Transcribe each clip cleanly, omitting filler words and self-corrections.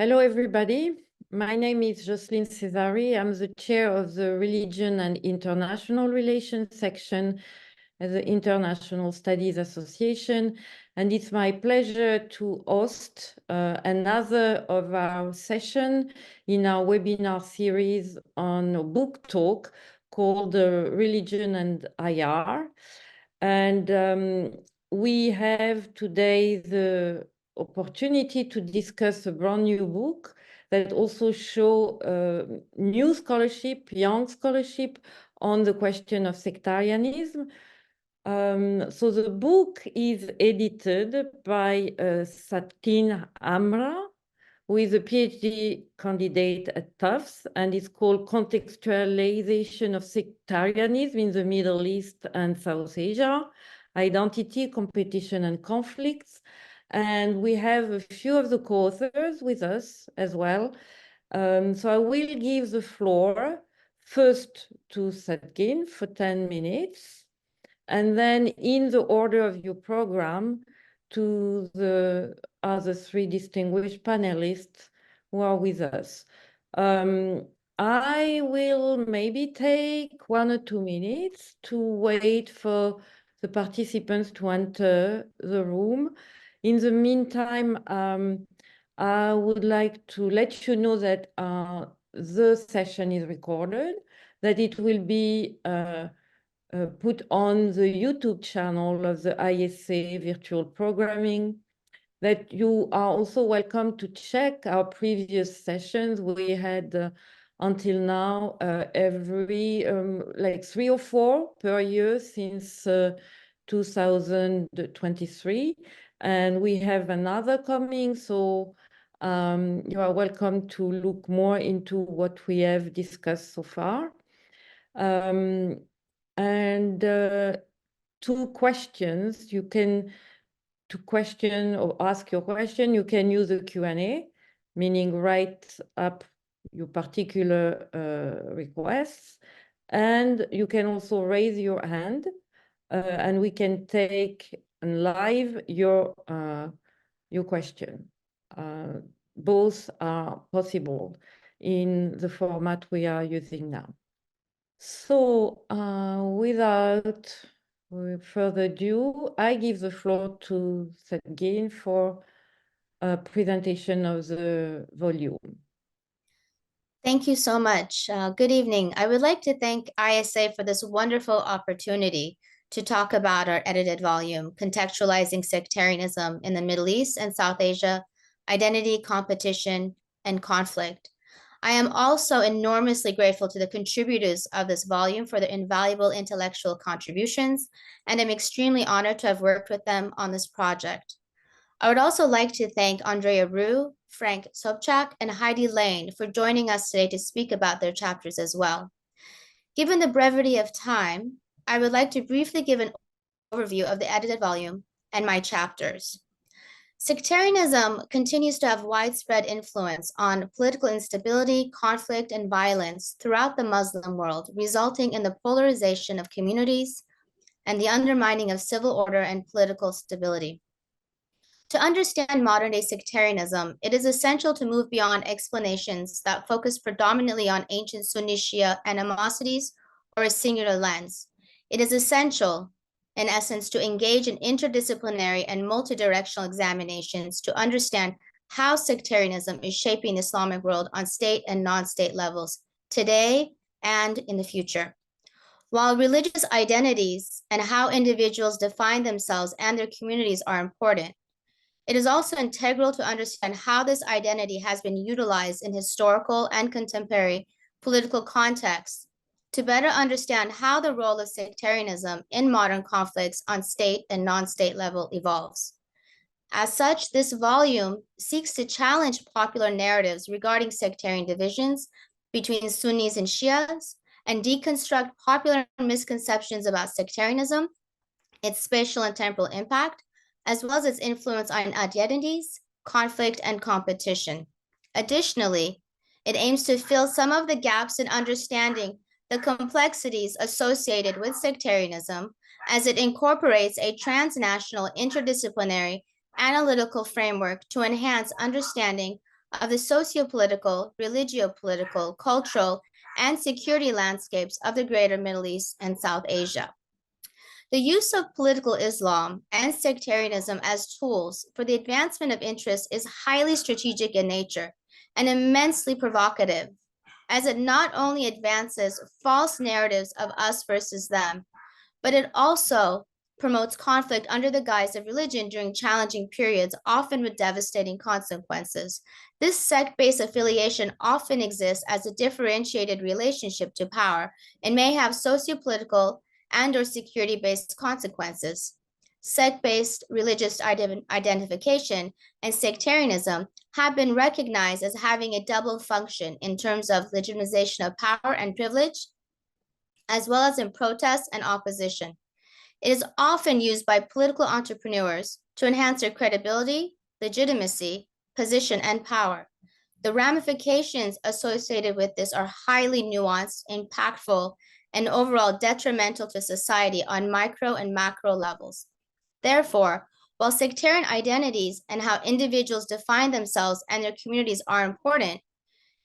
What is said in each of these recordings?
Hello, everybody. My name is Jocelyne Cesari. I'm the chair of the Religion and International Relations section at the International Studies Association. And it's my pleasure to host another of our session in our webinar series on a book talk called Religion and IR. And we have today the opportunity to discuss a brand new book that also show new scholarship, young scholarship on the question of sectarianism. So the book is edited by Satgin Hamrah, who is a PhD candidate at Tufts, and it's called Contextualization of Sectarianism in the Middle East and South Asia, Identity, Competition, and Conflicts. And we have a few of the co-authors with us as well. So I will give the floor first to Satgin for 10 minutes, and then in the order of your program to the other three distinguished panelists who are with us. I will maybe take 1 or 2 minutes to wait for the participants to enter the room. In the meantime, I would like to let you know that the session is recorded, that it will be put on the YouTube channel of the ISA virtual programming, that you are also welcome to check our previous sessions. We had until now every like 3 or 4 per year since 2023, and we have another coming, so you are welcome to look more into what we have discussed so far. And 2 questions. You can, to question or ask your question, you can use the Q&A, meaning write up your particular requests. And you can also raise your hand and we can take live your question. Both are possible in the format we are using now. So without further ado, I give the floor to Satgin for a presentation of the volume. Thank you so much. Good evening. I would like to thank ISA for this wonderful opportunity to talk about our edited volume, Contextualizing Sectarianism in the Middle East and South Asia, Identity, Competition, and Conflict. I am also enormously grateful to the contributors of this volume for their invaluable intellectual contributions, and I'm extremely honored to have worked with them on this project. I would also like to thank Andrea Rugh, Frank Sobchak, and Heidi Lane for joining us today to speak about their chapters as well. Given the brevity of time, I would like to briefly give an overview of the edited volume and my chapters. Sectarianism continues to have widespread influence on political instability, conflict, and violence throughout the Muslim world, resulting in the polarization of communities and the undermining of civil order and political stability. To understand modern-day sectarianism, it is essential to move beyond explanations that focus predominantly on ancient Sunni-Shia animosities or a singular lens. It is essential, in essence, to engage in interdisciplinary and multidirectional examinations to understand how sectarianism is shaping the Islamic world on state and non-state levels today and in the future. While religious identities and how individuals define themselves and their communities are important, it is also integral to understand how this identity has been utilized in historical and contemporary political contexts to better understand how the role of sectarianism in modern conflicts on state and non-state level evolves. As such, this volume seeks to challenge popular narratives regarding sectarian divisions between Sunnis and Shias and deconstruct popular misconceptions about sectarianism, its spatial and temporal impact, as well as its influence on identities, conflict, and competition. Additionally, it aims to fill some of the gaps in understanding the complexities associated with sectarianism as it incorporates a transnational, interdisciplinary, analytical framework to enhance understanding of the socio-political, religio-political, cultural, and security landscapes of the greater Middle East and South Asia. The use of political Islam and sectarianism as tools for the advancement of interests is highly strategic in nature and immensely provocative, as it not only advances false narratives of us versus them, but it also promotes conflict under the guise of religion during challenging periods, often with devastating consequences. This sect-based affiliation often exists as a differentiated relationship to power and may have socio-political and/or security-based consequences. Sect-based religious identification and sectarianism have been recognized as having a double function in terms of legitimization of power and privilege, as well as in protest and opposition. It is often used by political entrepreneurs to enhance their credibility, legitimacy, position, and power. The ramifications associated with this are highly nuanced, impactful, and overall detrimental to society on micro and macro levels. Therefore, while sectarian identities and how individuals define themselves and their communities are important,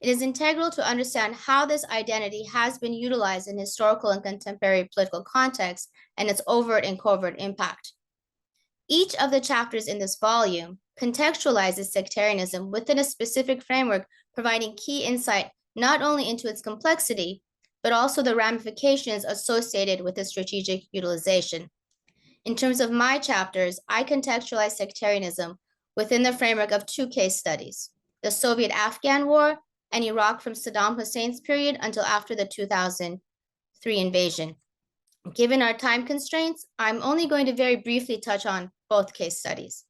it is integral to understand how this identity has been utilized in historical and contemporary political contexts and its overt and covert impact. Each of the chapters in this volume contextualizes sectarianism within a specific framework, providing key insight not only into its complexity, but also the ramifications associated with its strategic utilization. In terms of my chapters, I contextualize sectarianism within the framework of two case studies: the Soviet-Afghan War and Iraq from Saddam Hussein's period until after the 2003 invasion. Given our time constraints, I'm only going to very briefly touch on both case studies.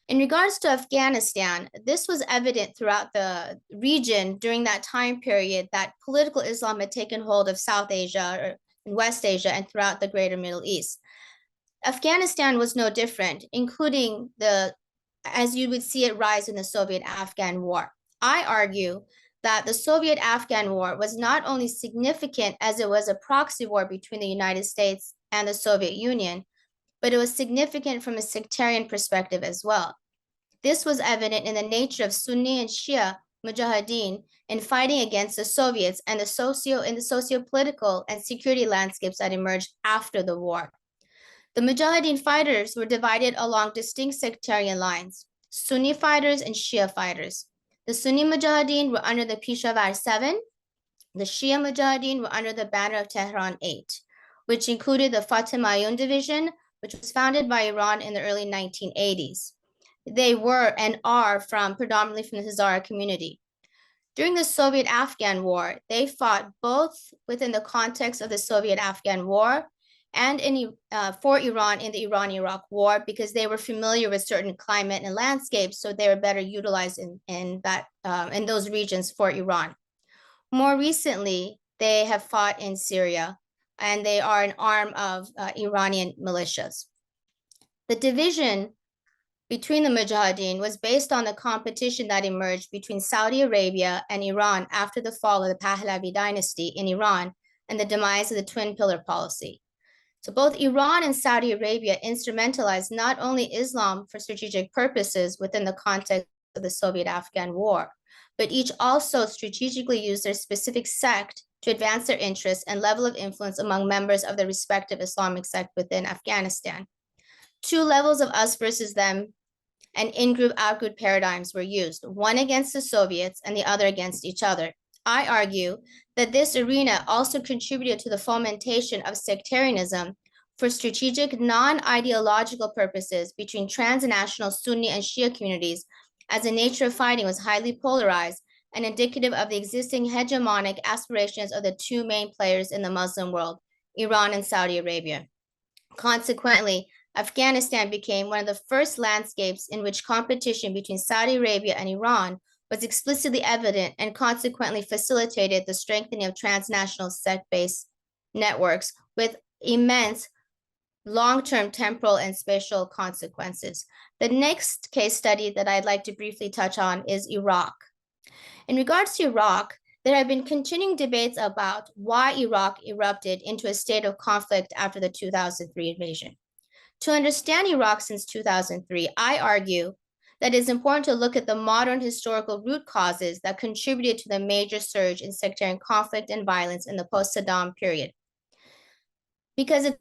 In regards to Afghanistan, this was evident throughout the region during that time period that political Islam had taken hold of South Asia or West Asia and throughout the greater Middle East. Afghanistan was no different, including as you would see it rise in the Soviet-Afghan War. I argue that the Soviet-Afghan War was not only significant as it was a proxy war between the United States and the Soviet Union, but it was significant from a sectarian perspective as well. This was evident in the nature of Sunni and Shia mujahideen in fighting against the Soviets and the socio-political and security landscapes that emerged after the war. The mujahideen fighters were divided along distinct sectarian lines: Sunni fighters and Shia fighters. The Sunni mujahideen were under the Peshawar 7. The Shia mujahideen were under the banner of Tehran 8, which included the Fatimayun division, which was founded by Iran in the early 1980s. They were and are predominantly from the Hazara community. During the Soviet-Afghan War, they fought both within the context of the Soviet-Afghan War and for Iran in the Iran-Iraq War, because they were familiar with certain climate and landscapes, so they were better utilized in those regions for Iran. More recently, they have fought in Syria, and they are an arm of Iranian militias. The division between the Mujahideen was based on the competition that emerged between Saudi Arabia and Iran after the fall of the Pahlavi dynasty in Iran and the demise of the Twin Pillar policy. So both Iran and Saudi Arabia instrumentalized not only Islam for strategic purposes within the context of the Soviet-Afghan War, but each also strategically used their specific sect to advance their interests and level of influence among members of the respective Islamic sect within Afghanistan. Two levels of us versus them and in-group, out-group paradigms were used, one against the Soviets and the other against each other. I argue that this arena also contributed to the fomentation of sectarianism for strategic, non-ideological purposes between transnational Sunni and Shia communities, as the nature of fighting was highly polarized and indicative of the existing hegemonic aspirations of the two main players in the Muslim world, Iran and Saudi Arabia. Consequently, Afghanistan became one of the first landscapes in which competition between Saudi Arabia and Iran was explicitly evident and consequently facilitated the strengthening of transnational sect-based networks with immense long-term temporal and spatial consequences. The next case study that I'd like to briefly touch on is Iraq. In regards to Iraq, there have been continuing debates about why Iraq erupted into a state of conflict after the 2003 invasion. To understand Iraq since 2003, I argue that it is important to look at the modern historical root causes that contributed to the major surge in sectarian conflict and violence in the post-Saddam period. Because it's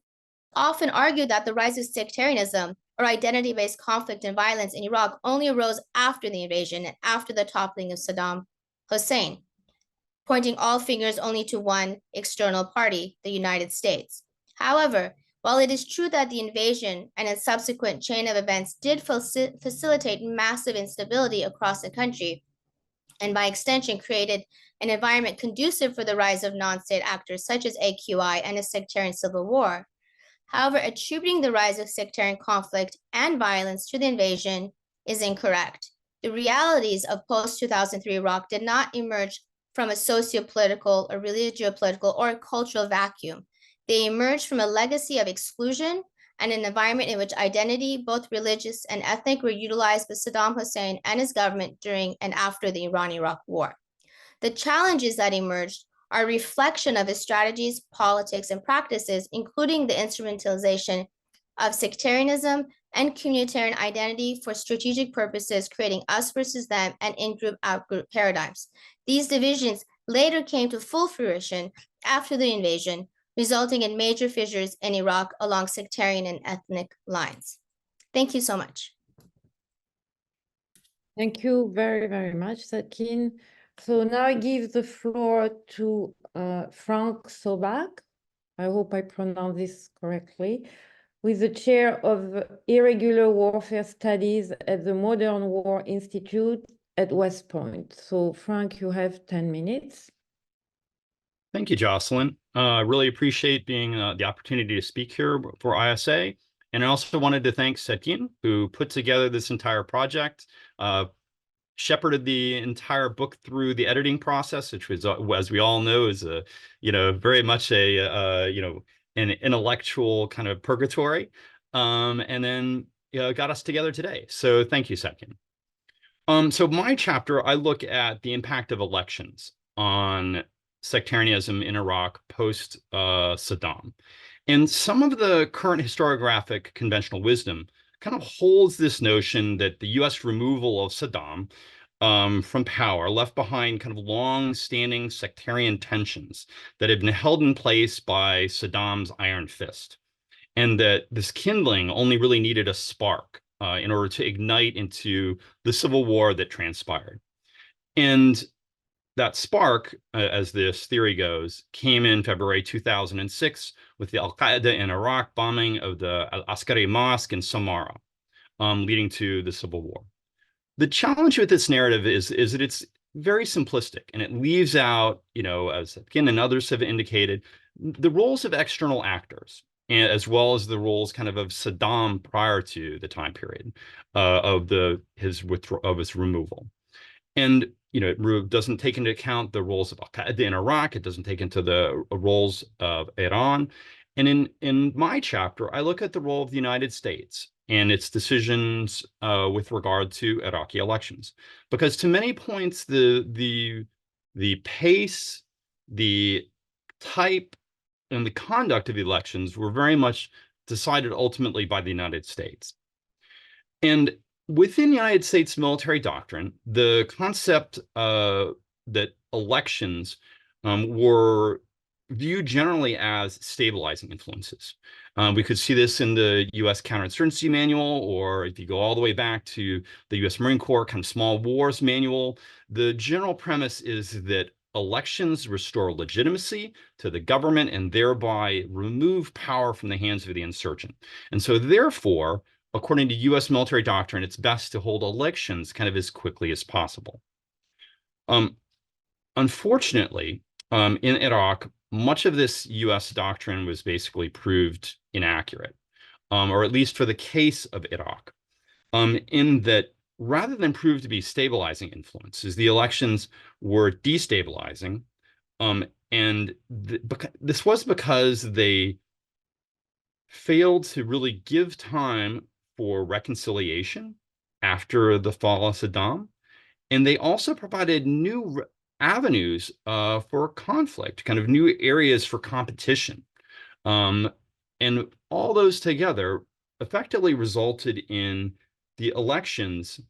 often argued that the rise of sectarianism or identity-based conflict and violence in Iraq only arose after the invasion and after the toppling of Saddam Hussein, pointing all fingers only to one external party, the United States. However, while it is true that the invasion and its subsequent chain of events did facilitate massive instability across the country, and by extension created an environment conducive for the rise of non-state actors such as AQI and a sectarian civil war, however, attributing the rise of sectarian conflict and violence to the invasion is incorrect. The realities of post-2003 Iraq did not emerge from a socio-political or religio-political or cultural vacuum. They emerged from a legacy of exclusion and an environment in which identity, both religious and ethnic, were utilized by Saddam Hussein and his government during and after the Iran-Iraq War. The challenges that emerged are a reflection of his strategies, politics, and practices, including the instrumentalization of sectarianism and communitarian identity for strategic purposes, creating us versus them and in-group, out-group paradigms. These divisions later came to full fruition after the invasion, resulting in major fissures in Iraq along sectarian and ethnic lines. Thank you so much. Thank you very, very much, Satgin. So now I give the floor to Frank Sobchak. I hope I pronounce this correctly, who is the chair of Irregular Warfare Studies at the Modern War Institute at WestPoint. So Frank, you have 10 minutes. Thank you, Jocelyn. I really appreciate being the opportunity to speak here for ISA. And I also wanted to thank Satgin, who put together this entire project, shepherded the entire book through the editing process, which was, as we all know, is a, very much a, an intellectual kind of purgatory, and then got us together today. So thank you, Satgin. So my chapter, I look at the impact of elections on sectarianism in Iraq post Saddam. And some of the current historiographic conventional wisdom kind of holds this notion that the US removal of Saddam from power left behind kind of long-standing sectarian tensions that had been held in place by Saddam's iron fist, and that this kindling only really needed a spark in order to ignite into the civil war that transpired. And that spark, as this theory goes, came in February 2006 with the Al-Qaeda in Iraq bombing of the Al-Askari Mosque in Samarra, leading to the civil war. The challenge with this narrative is that it's very simplistic, and it leaves out, as Satgin and others have indicated, the roles of external actors, as well as the roles kind of Saddam prior to the time period of his removal. And it doesn't take into account the roles of Al-Qaeda in Iraq. It doesn't take into the roles of Iran. And in my chapter, I look at the role of the United States and its decisions with regard to Iraqi elections, because to many points, the pace, the type, and the conduct of the elections were very much decided ultimately by the United States. And within the United States military doctrine, the concept that elections were viewed generally as stabilizing influences. We could see this in the U.S. Counterinsurgency Manual, or if you go all the way back to the U.S. Marine Corps kind of Small Wars Manual, the general premise is that elections restore legitimacy to the government and thereby remove power from the hands of the insurgent. And so therefore, according to U.S. military doctrine, it's best to hold elections kind of as quickly as possible. Unfortunately, in Iraq, much of this U.S. doctrine was basically proved inaccurate, or at least for the case of Iraq, in that rather than prove to be stabilizing influences, the elections were destabilizing, and this was because they failed to really give time for reconciliation after the fall of Saddam. And they also provided new avenues for conflict, kind of new areas for competition. And all those together effectively resulted in the elections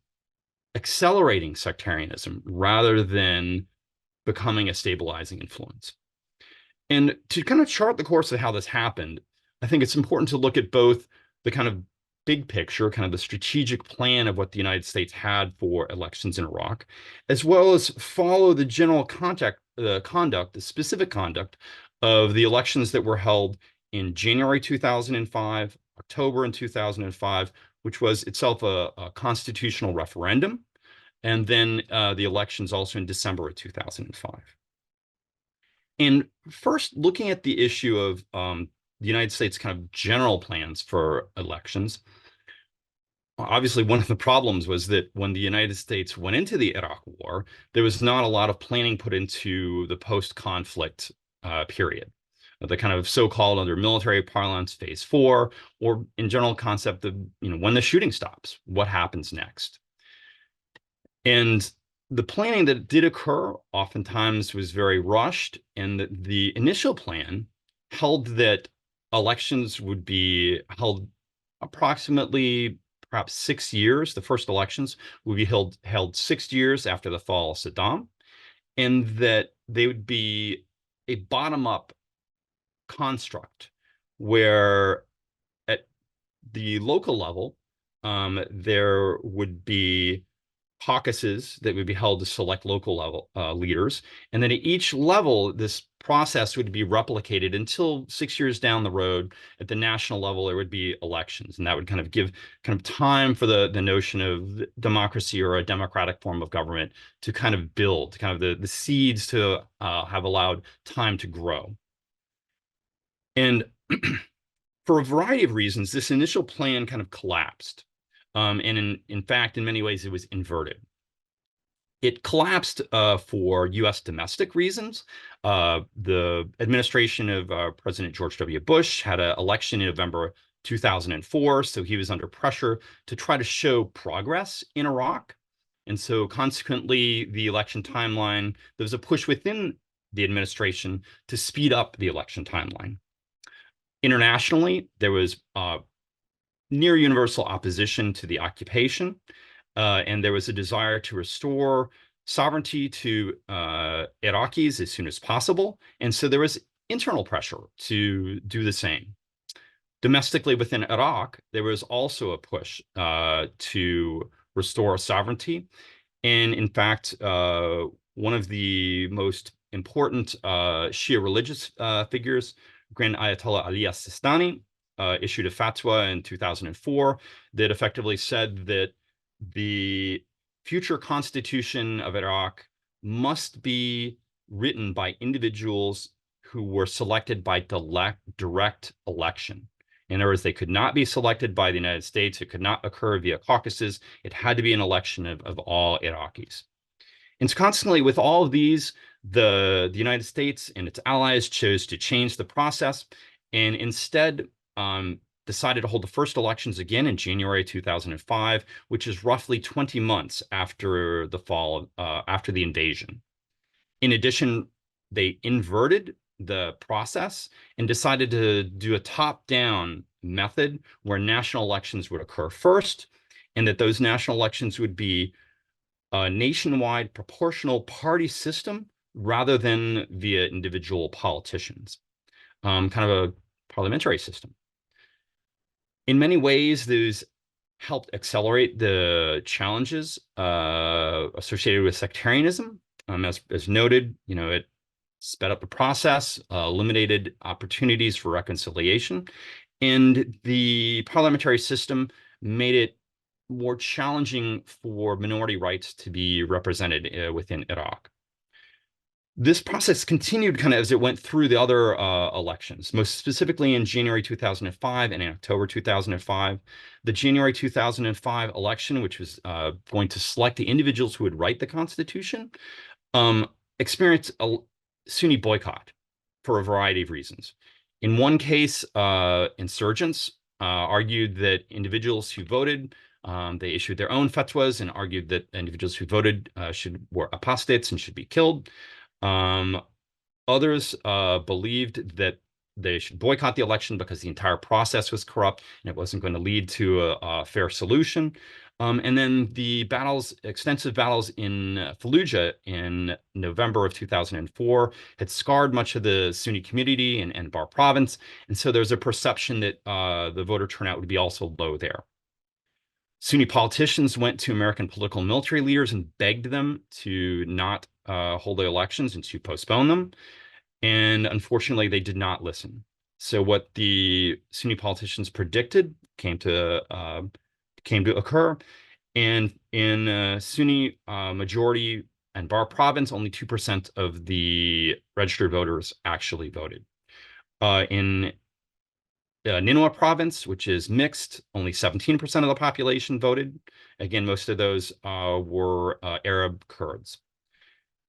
accelerating sectarianism rather than becoming a stabilizing influence. And to kind of chart the course of how this happened, I think it's important to look at both the kind of big picture, kind of the strategic plan of what the United States had for elections in Iraq, as well as follow the general conduct, the specific conduct of the elections that were held in January 2005, October in 2005, which was itself a constitutional referendum, and then the elections also in December of 2005. And first, looking at the issue of the United States' kind of general plans for elections, obviously one of the problems was that when the United States went into the Iraq War, there was not a lot of planning put into the post-conflict period. The kind of so-called, under military parlance, phase 4, or in general concept of, when the shooting stops, what happens next? And the planning that did occur oftentimes was very rushed, and the initial plan held that elections would be held approximately perhaps 6 years. The first elections would be held 6 years after the fall of Saddam, and that they would be a bottom-up construct where at the local level, there would be caucuses that would be held to select local level leaders. And then at each level, this process would be replicated until 6 years down the road at the national level, there would be elections. And that would kind of give kind of time for the notion of democracy or a democratic form of government to kind of build, kind of the seeds to have allowed time to grow. And for a variety of reasons, this initial plan kind of collapsed. And in fact, in many ways, it was inverted. It collapsed for U.S. domestic reasons. The administration of President George W. Bush had an election in November 2004, so he was under pressure to try to show progress in Iraq. And so consequently, the election timeline, there was a push within the administration to speed up the election timeline. Internationally, there was near universal opposition to the occupation, and there was a desire to restore sovereignty to Iraqis as soon as possible. And so there was internal pressure to do the same. Domestically within Iraq, there was also a push to restore sovereignty. And in fact, one of the most important Shia religious figures, Grand Ayatollah Ali Sistani, issued a fatwa in 2004 that effectively said that the future constitution of Iraq must be written by individuals who were selected by direct election. In other words, they could not be selected by the United States. It could not occur via caucuses. It had to be an election of all Iraqis. And so constantly with all of these, the United States and its allies chose to change the process and instead decided to hold the first elections again in January 2005, which is roughly 20 months after the fall, after the invasion. In addition, they inverted the process and decided to do a top-down method where national elections would occur first, and that those national elections would be a nationwide proportional party system rather than via individual politicians, kind of a parliamentary system. In many ways, those helped accelerate the challenges associated with sectarianism. As noted, it sped up the process, eliminated opportunities for reconciliation, and the parliamentary system made it more challenging for minority rights to be represented within Iraq. This process continued kind of as it went through the other elections, most specifically in January 2005 and in October 2005. The January 2005 election, which was going to select the individuals who would write the Constitution, experienced a Sunni boycott for a variety of reasons. In one case, insurgents argued that individuals who voted, they issued their own fatwas and argued that individuals who voted were apostates and should be killed. Others believed that they should boycott the election because the entire process was corrupt and it wasn't going to lead to a fair solution. And then the battles, extensive battles in Fallujah in November of 2004 had scarred much of the Sunni community in Anbar province. And so there's a perception that the voter turnout would be also low there. Sunni politicians went to American political and military leaders and begged them to not hold the elections and to postpone them. And unfortunately, they did not listen. So what the Sunni politicians predicted came to occur. And in Sunni majority Anbar province, only 2% of the registered voters actually voted. In Nineveh province, which is mixed, only 17% of the population voted. Again, most of those were Arab Kurds.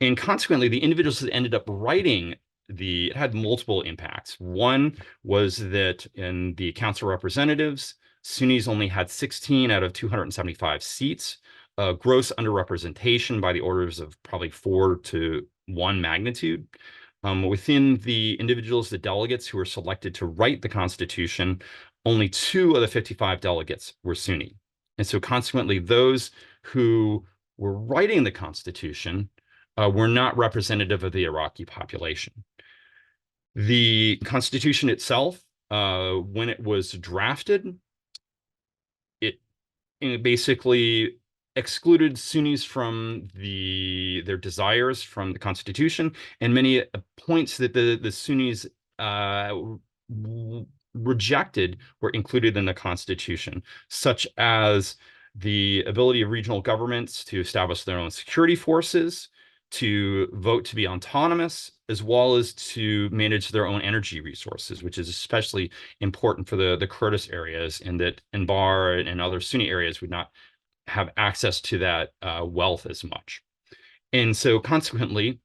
And consequently, the individuals that ended up writing it had multiple impacts. One was that in the Council of Representatives, Sunnis only had 16 out of 275 seats, gross underrepresentation by the orders of probably 4 to 1 magnitude. Within the individuals, the delegates who were selected to write the Constitution, only 2 of the 55 delegates were Sunni. And so consequently, those who were writing the Constitution were not representative of the Iraqi population. The Constitution itself, when it was drafted, it basically excluded Sunnis from their desires from the Constitution, and many points that the Sunnis rejected were included in the Constitution, such as the ability of regional governments to establish their own security forces, to vote to be autonomous, as well as to manage their own energy resources, which is especially important for the Kurdish areas, and that Anbar and other Sunni areas would not have access to that wealth as much. And so consequently,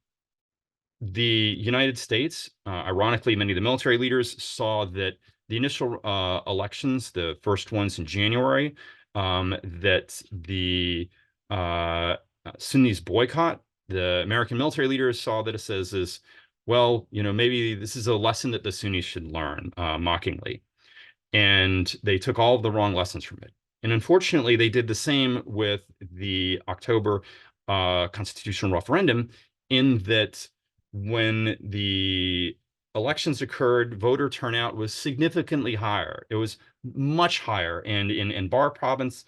the United States, ironically, many of the military leaders saw that the initial elections, the first ones in January, that the Sunnis boycott. The American military leaders saw that it says is, well, maybe this is a lesson that the Sunnis should learn, mockingly. And they took all of the wrong lessons from it. And unfortunately, they did the same with the October constitutional referendum, in that when the elections occurred, voter turnout was significantly higher. It was much higher. And in Anbar province,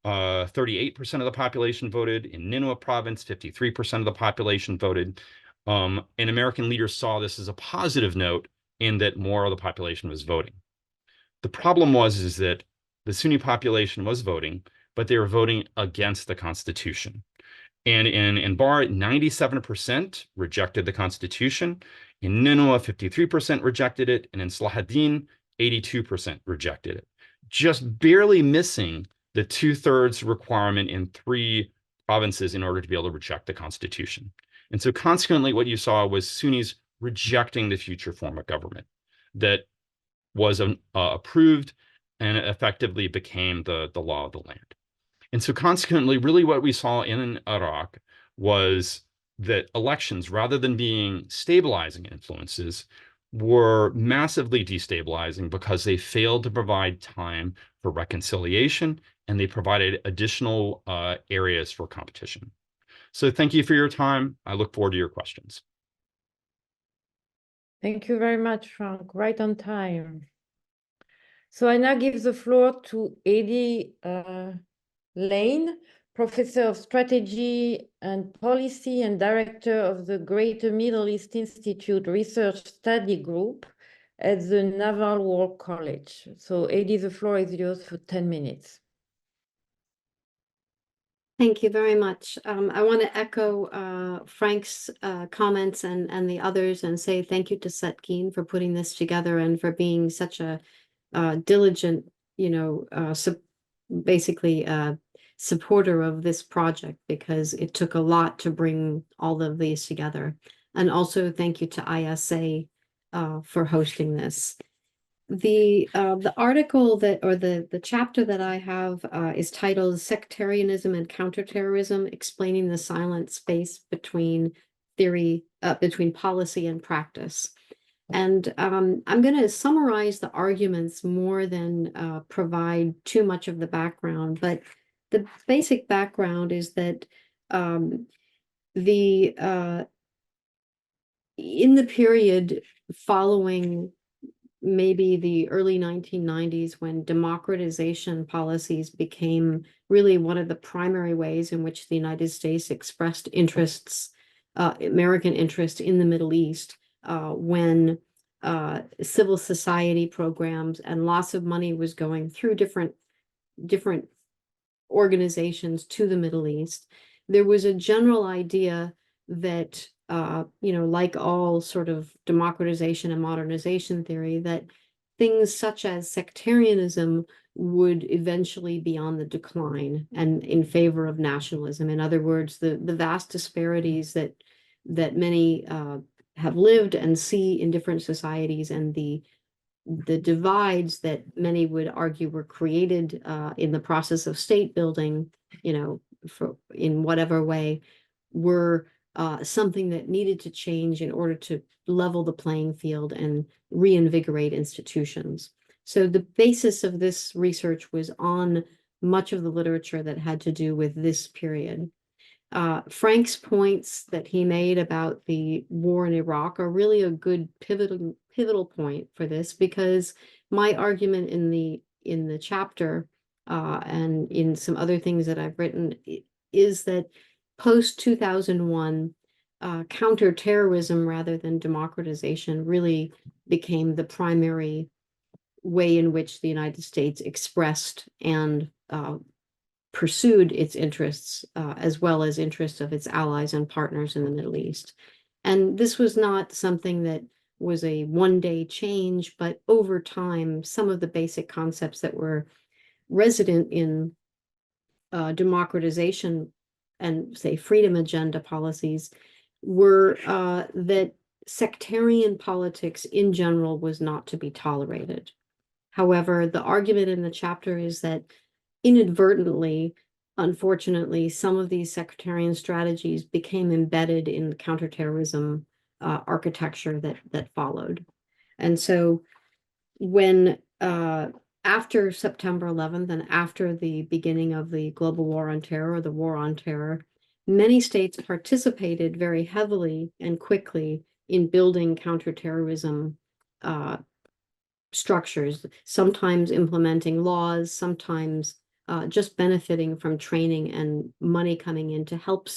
38% of the population voted. In Nineveh province, 53% of the population voted. And American leaders saw this as a positive note, in that more of the population was voting. The problem is that the Sunni population was voting, but they were voting against the Constitution. And in Anbar, 97% rejected the Constitution. In Nineveh, 53% rejected it. And in Salahuddin, 82% rejected it. Just barely missing the 2/3 requirement in 3 provinces in order to be able to reject the Constitution. And so consequently, what you saw was Sunnis rejecting the future form of government that was approved and effectively became the law of the land. And so consequently, really what we saw in Iraq was that elections, rather than being stabilizing influences, were massively destabilizing, because they failed to provide time for reconciliation, and they provided additional areas for competition. So thank you for your time. I look forward to your questions. Thank you very much, Frank. Right on time. So I now give the floor to Heidi Lane, Professor of Strategy and Policy and Director of the Greater Middle East Institute Research Study Group at the Naval War College. So Heidi, the floor is yours for 10 minutes. Thank you very much. I want to echo Frank's comments and the others, and say thank you to Satgin for putting this together, and for being such a diligent, basically supporter of this project, because it took a lot to bring all of these together. And also thank you to ISA for hosting this. The article the chapter that I have is titled Sectarianism and Counterterrorism, Explaining the Silent Space Between Policy and Practice. And I'm going to summarize the arguments more than provide too much of the background. But the basic background is that in the period following maybe the early 1990s, when democratization policies became really one of the primary ways in which the United States expressed interests, American interest in the Middle East, when civil society programs and lots of money was going through different organizations to the Middle East, there was a general idea that like all sort of democratization and modernization theory, that things such as sectarianism would eventually be on the decline and in favor of nationalism. In other words, the vast disparities that many have lived and see in different societies, and the divides that many would argue were created in the process of state building, in whatever way, were something that needed to change in order to level the playing field and reinvigorate institutions. So the basis of this research was on much of the literature that had to do with this period. Frank's points that he made about the war in Iraq are really a good pivotal point for this, because my argument in the chapter and in some other things that I've written is that post 2001, counterterrorism rather than democratization really became the primary way in which the United States expressed and pursued its interests, as well as interests of its allies and partners in the Middle East. And this was not something that was a one-day change, but over time, some of the basic concepts that were resident in democratization and, say, freedom agenda policies were that sectarian politics in general was not to be tolerated. However, the argument in the chapter is that inadvertently, unfortunately, some of these sectarian strategies became embedded in the counterterrorism architecture that followed. And so when after September 11th and after the beginning of the global war on terror, or the war on terror, many states participated very heavily and quickly in building counterterrorism structures, sometimes implementing laws, sometimes just benefiting from training and money coming in to help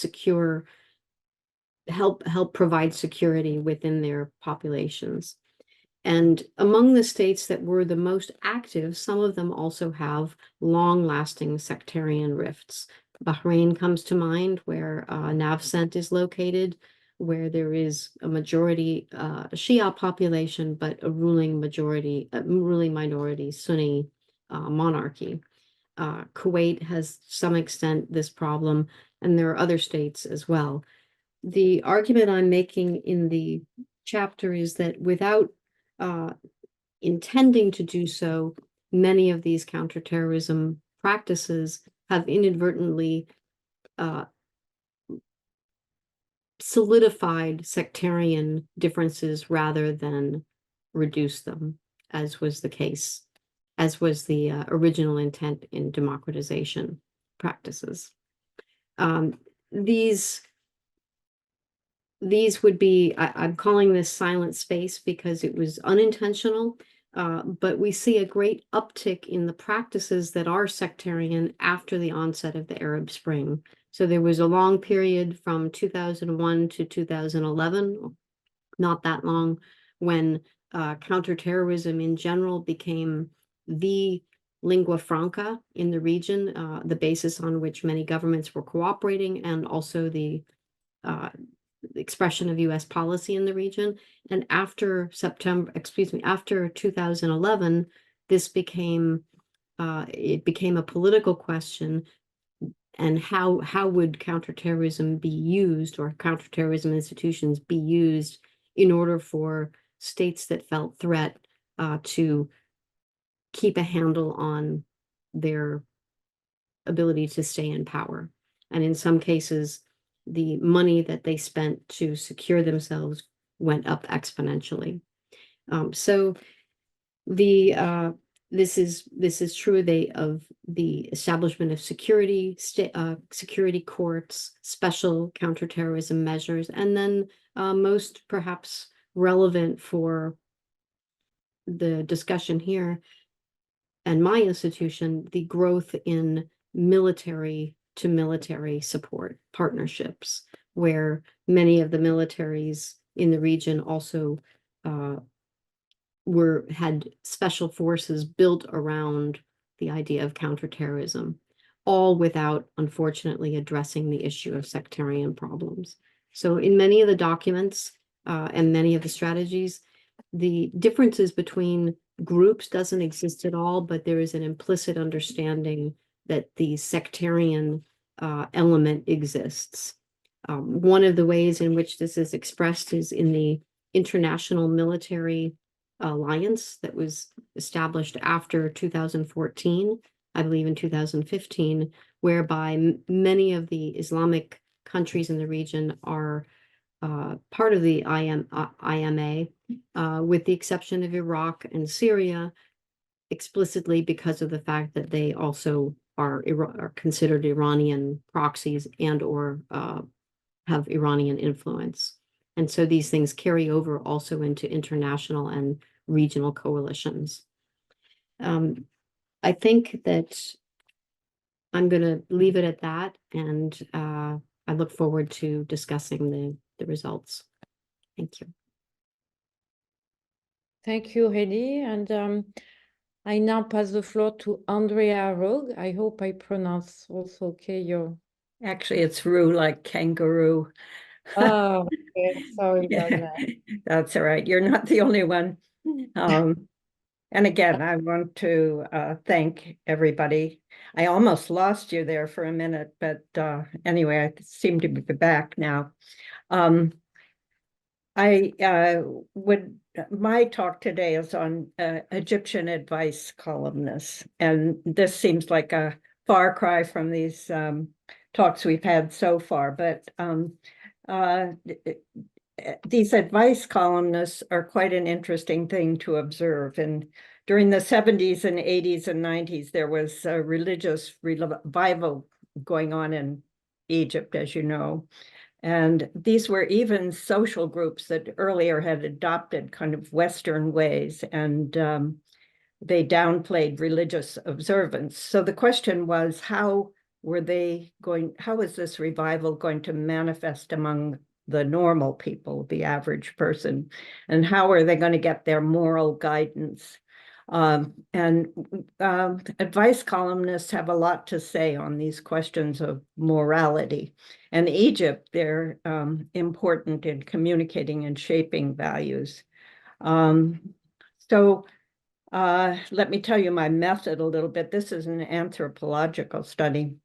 provide security within their populations. And among the states that were the most active, some of them also have long-lasting sectarian rifts. Bahrain comes to mind, where Navcent is located, where there is a majority Shia population, but a ruling minority Sunni monarchy. Kuwait has, to some extent, this problem, and there are other states as well. The argument I'm making in the chapter is that without intending to do so, many of these counterterrorism practices have inadvertently solidified sectarian differences rather than reduce them, as was the case, as was the original intent in democratization practices. These would be, I'm calling this silent space because it was unintentional, but we see a great uptick in the practices that are sectarian after the onset of the Arab Spring. So there was a long period from 2001 to 2011, not that long, when counterterrorism in general became the lingua franca in the region, the basis on which many governments were cooperating, and also the expression of U.S. policy in the region. And after after 2011, this became a political question. And how would counterterrorism be used, or counterterrorism institutions be used, in order for states that felt threat to keep a handle on their ability to stay in power? And in some cases, the money that they spent to secure themselves went up exponentially. So this is true of the establishment of security courts, special counterterrorism measures, and then most perhaps relevant for the discussion here and my institution, the growth in military to military support partnerships, where many of the militaries in the region also had special forces built around the idea of counterterrorism, all without, unfortunately, addressing the issue of sectarian problems. So in many of the documents and many of the strategies, the differences between groups doesn't exist at all, but there is an implicit understanding that the sectarian element exists. One of the ways in which this is expressed is in the international military alliance that was established after 2014, I believe in 2015, whereby many of the Islamic countries in the region are part of the IMA, with the exception of Iraq and Syria, explicitly because of the fact that they also are considered Iranian proxies and or have Iranian influence. And so these things carry over also into international and regional coalitions. I think that I'm going to leave it at that, and I look forward to discussing the results. Thank you. Thank you, Heidi. And I now pass the floor to Andrea Rugh. I hope I pronounce also okay your... Actually, it's Rugh like kangaroo. Oh, okay. Sorry about that. That's all right. You're not the only one. And again, I want to thank everybody. I almost lost you there for a minute, but anyway, I seem to be back now. My talk today is on Egyptian advice columnists, and this seems like a far cry from these talks we've had so far, but these advice columnists are quite an interesting thing to observe. And during the 70s and 80s and 90s, there was a religious revival going on in Egypt, as you know. And these were even social groups that earlier had adopted kind of Western ways, and they downplayed religious observance. So the question was, how is this revival going to manifest among the normal people, the average person, and how are they going to get their moral guidance? Advice columnists have a lot to say on these questions of morality. And Egypt, they're important in communicating and shaping values. So let me tell you my method a little bit. This is an anthropological study.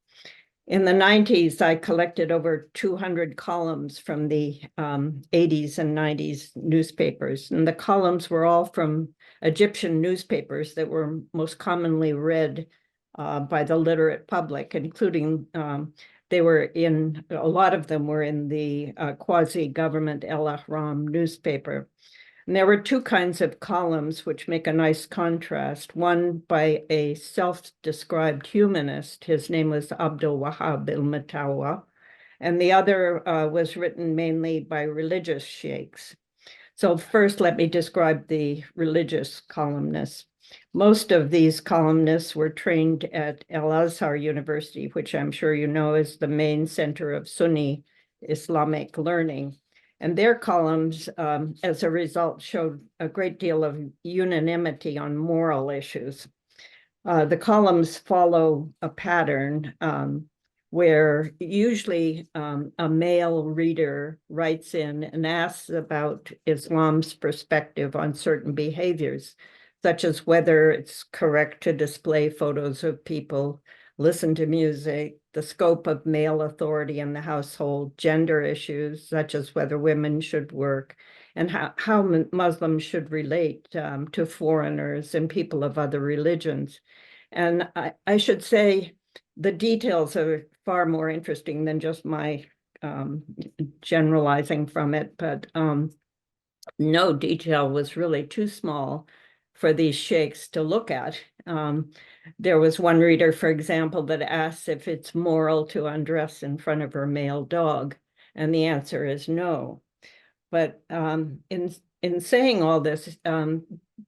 In the 90s, I collected over 200 columns from the 80s and 90s newspapers. And the columns were all from Egyptian newspapers that were most commonly read by the literate public, including a lot of them were in the quasi-government El Ahram newspaper. And there were two kinds of columns which make a nice contrast. One by a self-described humanist. His name was Abdul Wahab al-Matawa. And the other was written mainly by religious sheikhs. So first, let me describe the religious columnists. Most of these columnists were trained at Al-Azhar University, which I'm sure you know is the main center of Sunni Islamic learning. And their columns, as a result, showed a great deal of unanimity on moral issues. The columns follow a pattern where usually a male reader writes in and asks about Islam's perspective on certain behaviors, such as whether it's correct to display photos of people, listen to music, the scope of male authority in the household, gender issues, such as whether women should work, and how Muslims should relate to foreigners and people of other religions. And I should say the details are far more interesting than just my generalizing from it, but no detail was really too small for these sheikhs to look at. There was one reader, for example, that asks if it's moral to undress in front of her male dog, and the answer is no. But in saying all this,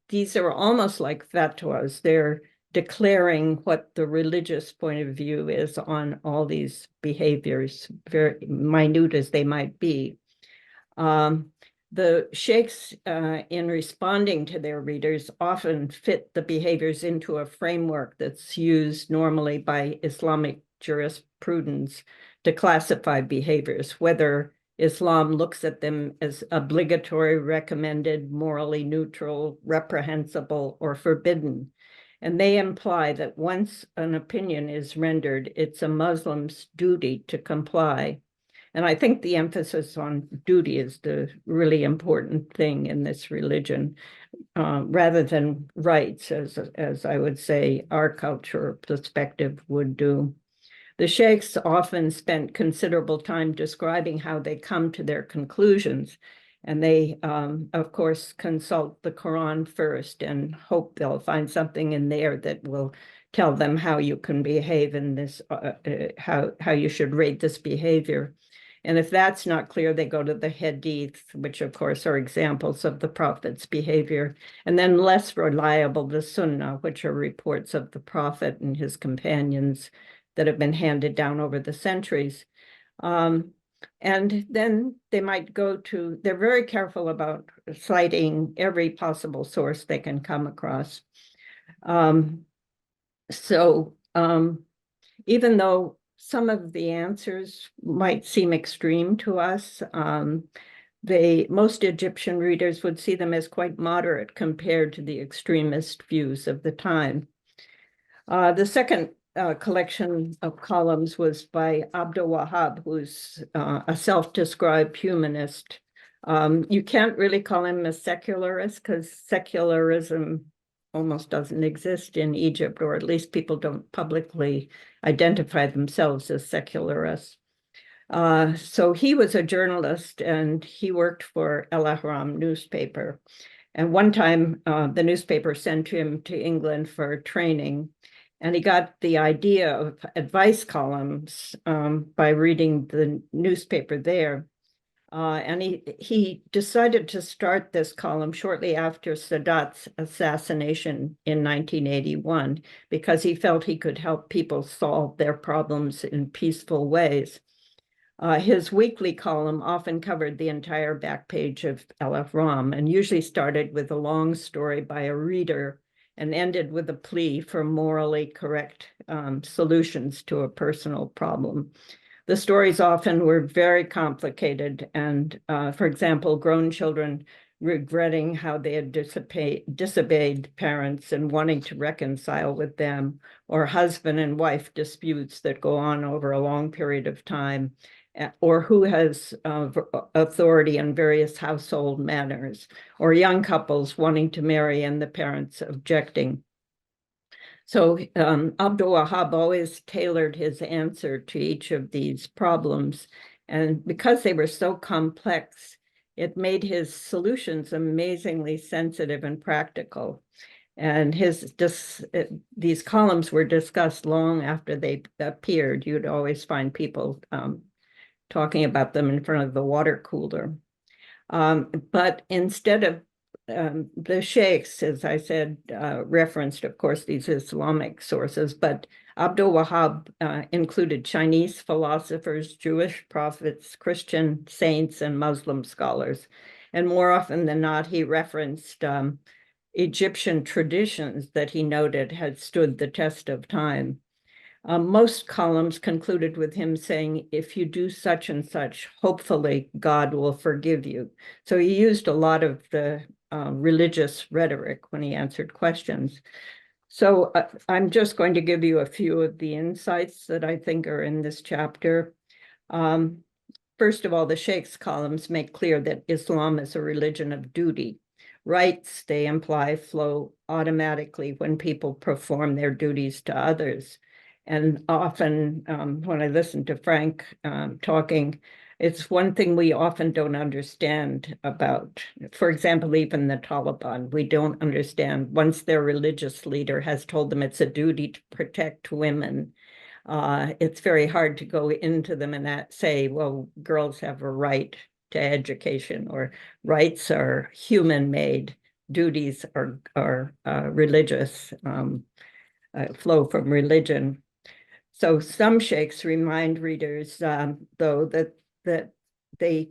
these are almost like fatwas. They're declaring what the religious point of view is on all these behaviors, very minute as they might be. The sheikhs, in responding to their readers, often fit the behaviors into a framework that's used normally by Islamic jurisprudence to classify behaviors, whether Islam looks at them as obligatory, recommended, morally neutral, reprehensible, or forbidden. And they imply that once an opinion is rendered, it's a Muslim's duty to comply. And I think the emphasis on duty is the really important thing in this religion, rather than rights, as I would say our culture perspective would do. The sheikhs often spent considerable time describing how they come to their conclusions. And they, of course, consult the Quran first and hope they'll find something in there that will tell them how you can behave in this, how you should rate this behavior. And if that's not clear, they go to the Hadith, which of course are examples of the Prophet's behavior. And then less reliable, the Sunnah, which are reports of the Prophet and his companions that have been handed down over the centuries. And then they might go to, they're very careful about citing every possible source they can come across. Even though some of the answers might seem extreme to us, most Egyptian readers would see them as quite moderate compared to the extremist views of the time. The second collection of columns was by Abdul Wahab, who's a self-described humanist. You can't really call him a secularist because secularism almost doesn't exist in Egypt, or at least people don't publicly identify themselves as secularists. So he was a journalist and he worked for El Ahram newspaper. And one time the newspaper sent him to England for training, and he got the idea of advice columns by reading the newspaper there. And he decided to start this column shortly after Sadat's assassination in 1981, because he felt he could help people solve their problems in peaceful ways. His weekly column often covered the entire back page of El Ahram and usually started with a long story by a reader and ended with a plea for morally correct solutions to a personal problem. The stories often were very complicated and, for example, grown children regretting how they had disobeyed parents and wanting to reconcile with them, or husband and wife disputes that go on over a long period of time, or who has authority in various household matters, or young couples wanting to marry and the parents objecting. So Abdul Wahab always tailored his answer to each of these problems. And because they were so complex, it made his solutions amazingly sensitive and practical. And these columns were discussed long after they appeared. You'd always find people talking about them in front of the water cooler. But instead of the sheikhs, as I said, referenced, of course, these Islamic sources, but Abdul Wahab included Chinese philosophers, Jewish prophets, Christian saints, and Muslim scholars. And more often than not, he referenced Egyptian traditions that he noted had stood the test of time. Most columns concluded with him saying, if you do such and such, hopefully God will forgive you. So he used a lot of the religious rhetoric when he answered questions. So I'm just going to give you a few of the insights that I think are in this chapter. First of all, the Sheikh's columns make clear that Islam is a religion of duty. Rights, they imply, flow automatically when people perform their duties to others. And often when I listen to Frank talking, It's one thing we often don't understand about, for example, even the Taliban. We don't understand once their religious leader has told them it's a duty to protect women. It's very hard to go into them and say, well, girls have a right to education, or rights are human-made, duties are religious, flow from religion. So some sheikhs remind readers, though, that they,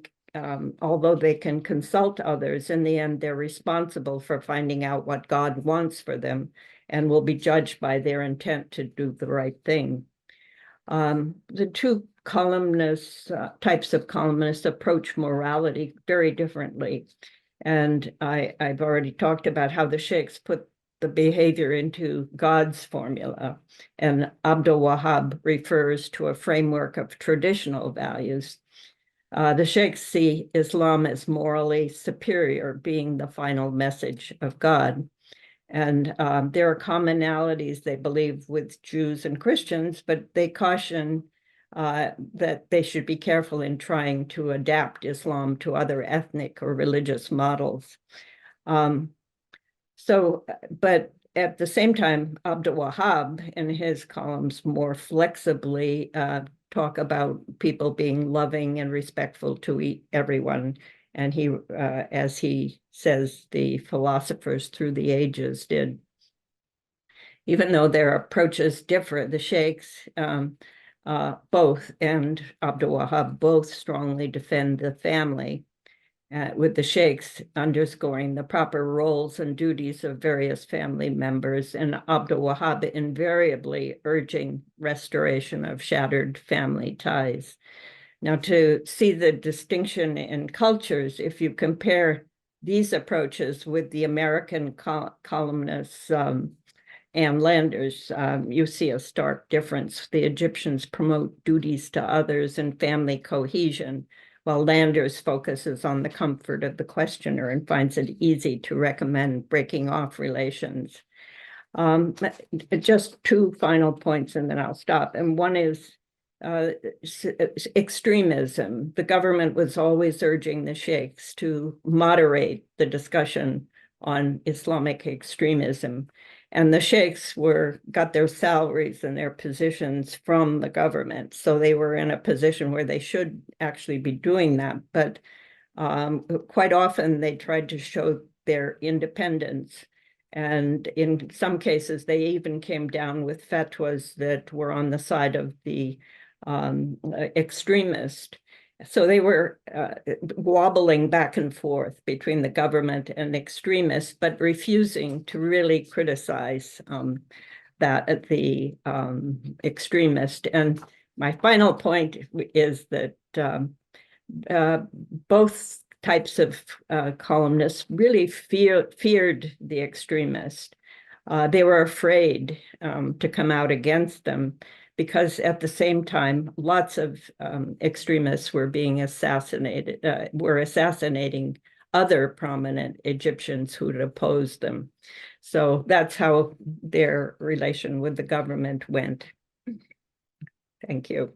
although they can consult others, in the end, they're responsible for finding out what God wants for them and will be judged by their intent to do the right thing. The two columnists, types of columnists, approach morality very differently. And I've already talked about how the sheikhs put the behavior into God's formula, and Abdul Wahab refers to a framework of traditional values. The sheikhs see Islam as morally superior, being the final message of God. And there are commonalities, they believe, with Jews and Christians, but they caution that they should be careful in trying to adapt Islam to other ethnic or religious models. But at the same time, Abdul Wahab in his columns more flexibly talk about people being loving and respectful to everyone. And he, as he says, the philosophers through the ages did. Even though their approaches differ, the sheikhs, both, and Abdul Wahab, both strongly defend the family, with the sheikhs underscoring the proper roles and duties of various family members, and Abdul Wahab invariably urging restoration of shattered family ties. Now, to see the distinction in cultures, if you compare these approaches with the American columnists, and Landers, you see a stark difference. The Egyptians promote duties to others and family cohesion, while Landers focuses on the comfort of the questioner and finds it easy to recommend breaking off relations. Just two final points and then I'll stop. And one is extremism. The government was always urging the sheikhs to moderate the discussion on Islamic extremism. And the sheikhs got their salaries and their positions from the government. So they were in a position where they should actually be doing that. But quite often they tried to show their independence. And in some cases, they even came down with fatwas that were on the side of the extremist. So they were wobbling back and forth between the government and extremists, but refusing to really criticize the extremist. And my final point is that both types of columnists really feared the extremist. They were afraid to come out against them, because at the same time, lots of extremists were being assassinated, were assassinating other prominent Egyptians who'd opposed them. So that's how their relation with the government went. Thank you.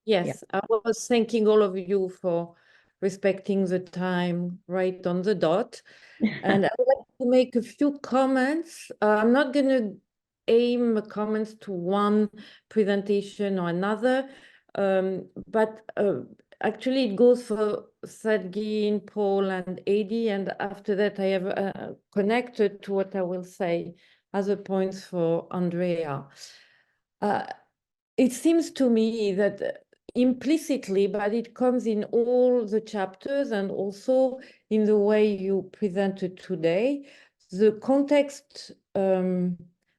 Yes, I was thanking all of you for respecting the time right on the dot. And I would like to make a few comments. I'm not going to aim comments to one presentation or another, but actually it goes for Satgin, Paul, and Heidi, and after that I have connected to what I will say other points for Andrea. It seems to me that implicitly, but it comes in all the chapters and also in the way you presented today, the context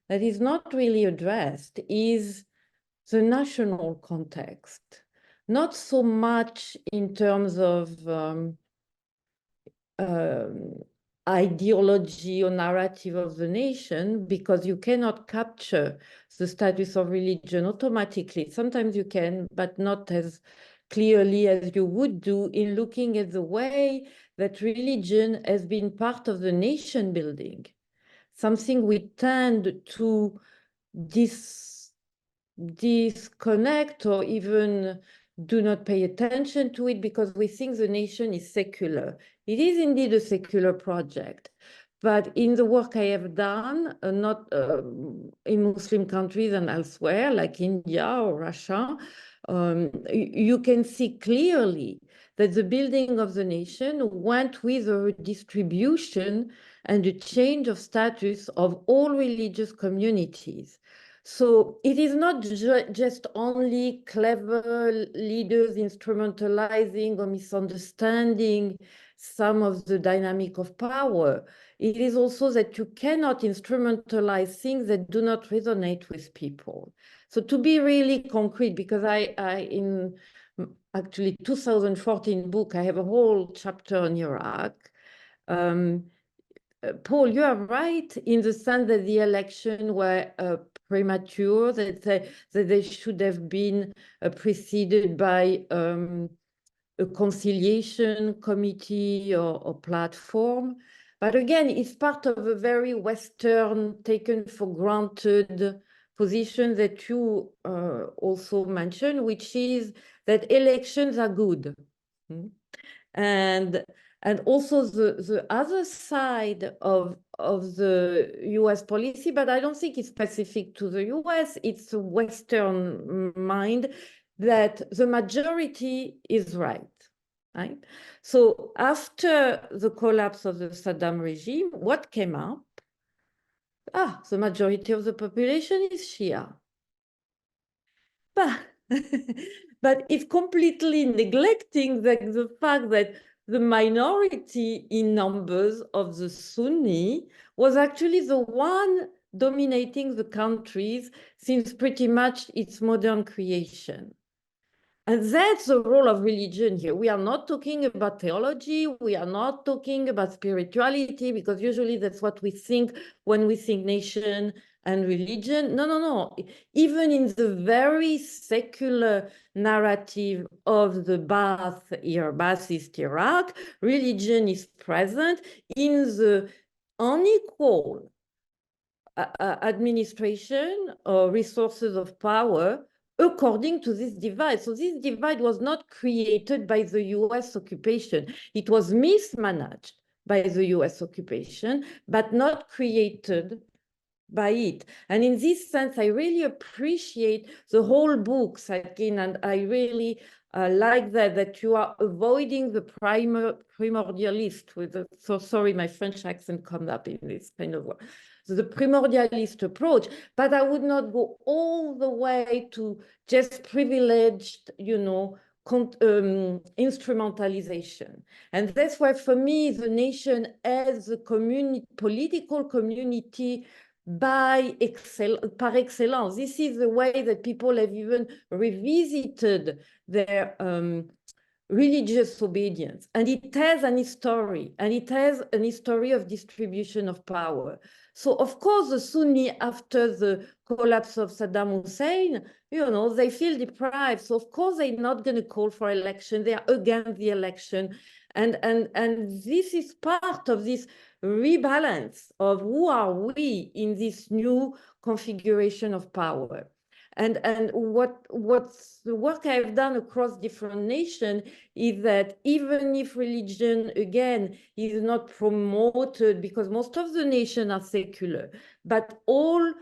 that is not really addressed is the national context, not so much in terms of ideology or narrative of the nation, because you cannot capture the status of religion automatically. Sometimes you can, but not as clearly as you would do in looking at the way that religion has been part of the nation building, something we tend to disconnect or even do not pay attention to it because we think the nation is secular. It is indeed a secular project. But in the work I have done, not in Muslim countries and elsewhere, like India or Russia, you can see clearly that the building of the nation went with a redistribution and a change of status of all religious communities. So it is not just only clever leaders instrumentalizing or misunderstanding some of the dynamic of power. It is also that you cannot instrumentalize things that do not resonate with people. So to be really concrete, because I in actually 2014 book, I have a whole chapter on Iraq. Paul, you are right in the sense that the election were premature, that they should have been preceded by a conciliation committee or platform. But again, it's part of a very Western, taken for granted position that you also mentioned, which is that elections are good. And also the other side of the US policy, but I don't think it's specific to the US, it's a Western mind that the majority is right. So after the collapse of the Saddam regime, what came up? The majority of the population is Shia. But it's completely neglecting the fact that the minority in numbers of the Sunni was actually the one dominating the countries since pretty much its modern creation. And that's the role of religion here. We are not talking about theology. We are not talking about spirituality, because usually that's what we think when we think nation and religion. No. Even in the very secular narrative of the Baathist Iraq, religion is present in the unequal administration or resources of power according to this divide. So this divide was not created by the US occupation. It was mismanaged by the US occupation, but not created by it. And in this sense, I really appreciate the whole book, Satgin, and I really like that you are avoiding the primordialist with the, so sorry, my French accent comes up in this kind of way. So the primordialist approach, but I would not go all the way to just privileged, instrumentalization. And that's why for me, the nation as a political community par excellence. This is the way that people have even revisited their religious obedience. And it has an history, and it has an history of distribution of power. So of course, the Sunni, after the collapse of Saddam Hussein, they feel deprived. So of course, they're not going to call for election. They are against the election. And this is part of this rebalance of who are we in this new configuration of power. And what's the work I've done across different nations is that even if religion, again, is not promoted, because most of the nations are secular, but all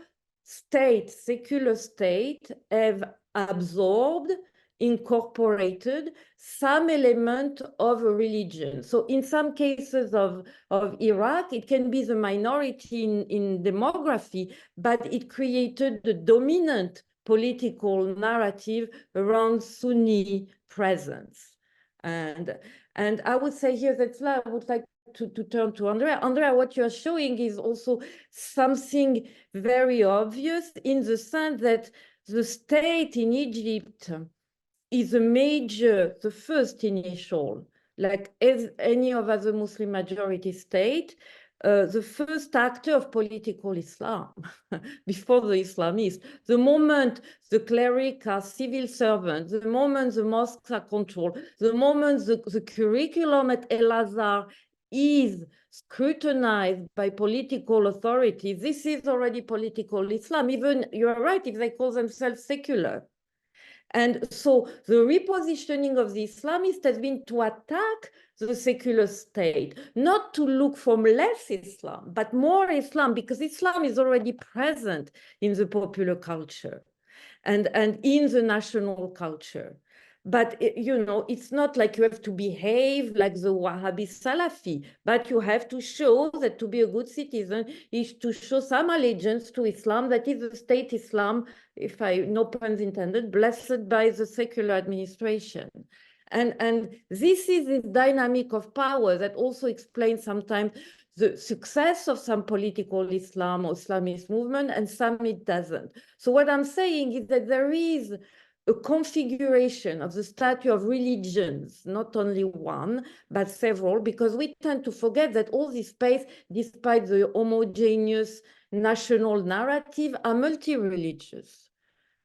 states, secular states, have absorbed, incorporated some element of a religion. So in some cases of Iraq, it can be the minority in demography, but it created the dominant political narrative around Sunni presence. And I would say here that I would like to turn to Andrea. Andrea, what you're showing is also something very obvious in the sense that the state in Egypt is the first initial, like as any of other Muslim majority state, the first actor of political Islam before the Islamists. The moment the clerics are civil servants, the moment the mosques are controlled, the moment the curriculum at El-Azhar is scrutinized by political authorities, this is already political Islam. Even, you are right, if they call themselves secular. And so the repositioning of the Islamists has been to attack the secular state, not to look for less Islam, but more Islam, because Islam is already present in the popular culture and in the national culture. But, you know, it's not like you have to behave like the Wahhabi Salafi, but you have to show that to be a good citizen is to show some allegiance to Islam, that is the state Islam, if no puns intended, blessed by the secular administration. And this is this dynamic of power that also explains sometimes the success of some political Islam or Islamist movement, and some it doesn't. So what I'm saying is that there is a configuration of the statue of religions, not only one, but several, because we tend to forget that all this space, despite the homogeneous national narrative, are multi-religious.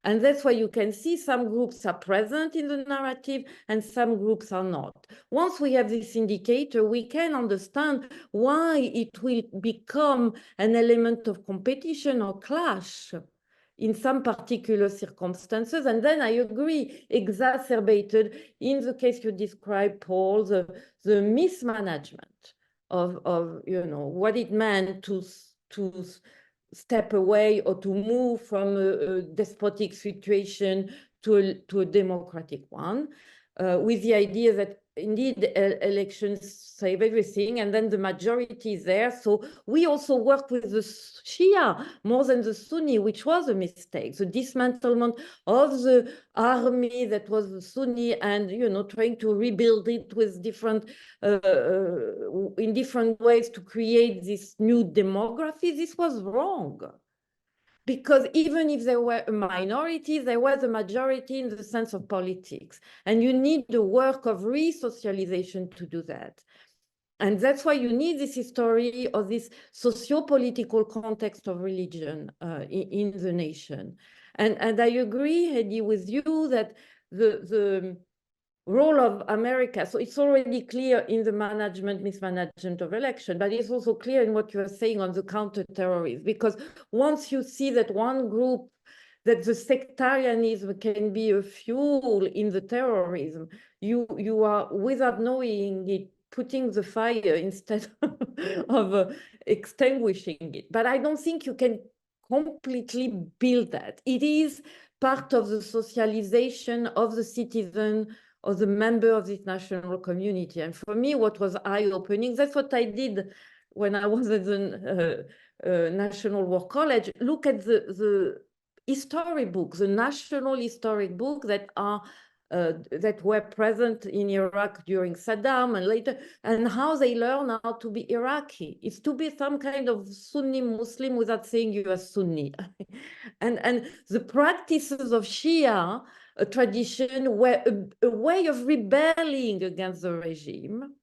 And that's why you can see some groups are present in the narrative and some groups are not. Once we have this indicator, we can understand why it will become an element of competition or clash in some particular circumstances. And then I agree, exacerbated in the case you described, Paul, the mismanagement of you know, what it meant to step away or to move from a despotic situation to a democratic one, with the idea that indeed elections save everything, and then the majority is there. So we also work with the Shia more than the Sunni, which was a mistake. The dismantlement of the army that was the Sunni, and, you know, trying to rebuild it with different in different ways to create this new demography. This was wrong. Because even if there were a minority, there was a majority in the sense of politics. And you need the work of re-socialization to do that. And that's why you need this history of this socio-political context of religion in the nation. And I agree, Heidi, with you that the role of America, so it's already clear in the mismanagement of election, but it's also clear in what you are saying on the counter-terrorism, because once you see that one group, that the sectarianism can be a fuel in the terrorism, you are, without knowing it, putting the fire instead of extinguishing it. But I don't think you can completely build that. It is part of the socialization of the citizen or the member of this national community. And for me, what was eye-opening, that's what I did when I was at the National War College, look at the historic books, the national historic books that are that were present in Iraq during Saddam and later, and how they learn how to be Iraqi. It's to be some kind of Sunni Muslim without saying you are Sunni. and the practices of Shia tradition were a way of rebelling against the regime.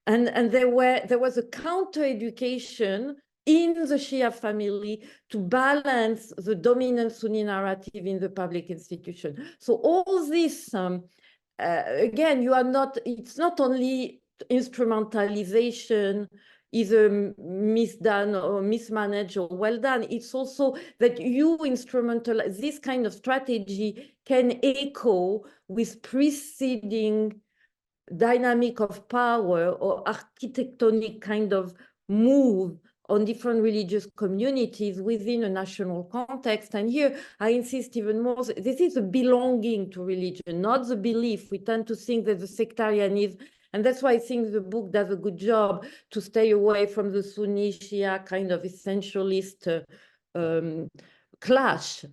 And there was a counter-education in the Shia family to balance the dominant Sunni narrative in the public institution. So all this, again, it's not only instrumentalization, either misdone or mismanaged or well done. It's also that you instrumentalize this kind of strategy can echo with preceding dynamic of power or architectonic kind of move on different religious communities within a national context. And here I insist even more, this is a belonging to religion, not the belief. We tend to think that the sectarianism, and that's why I think the book does a good job to stay away from the Sunni-Shia kind of essentialist clash.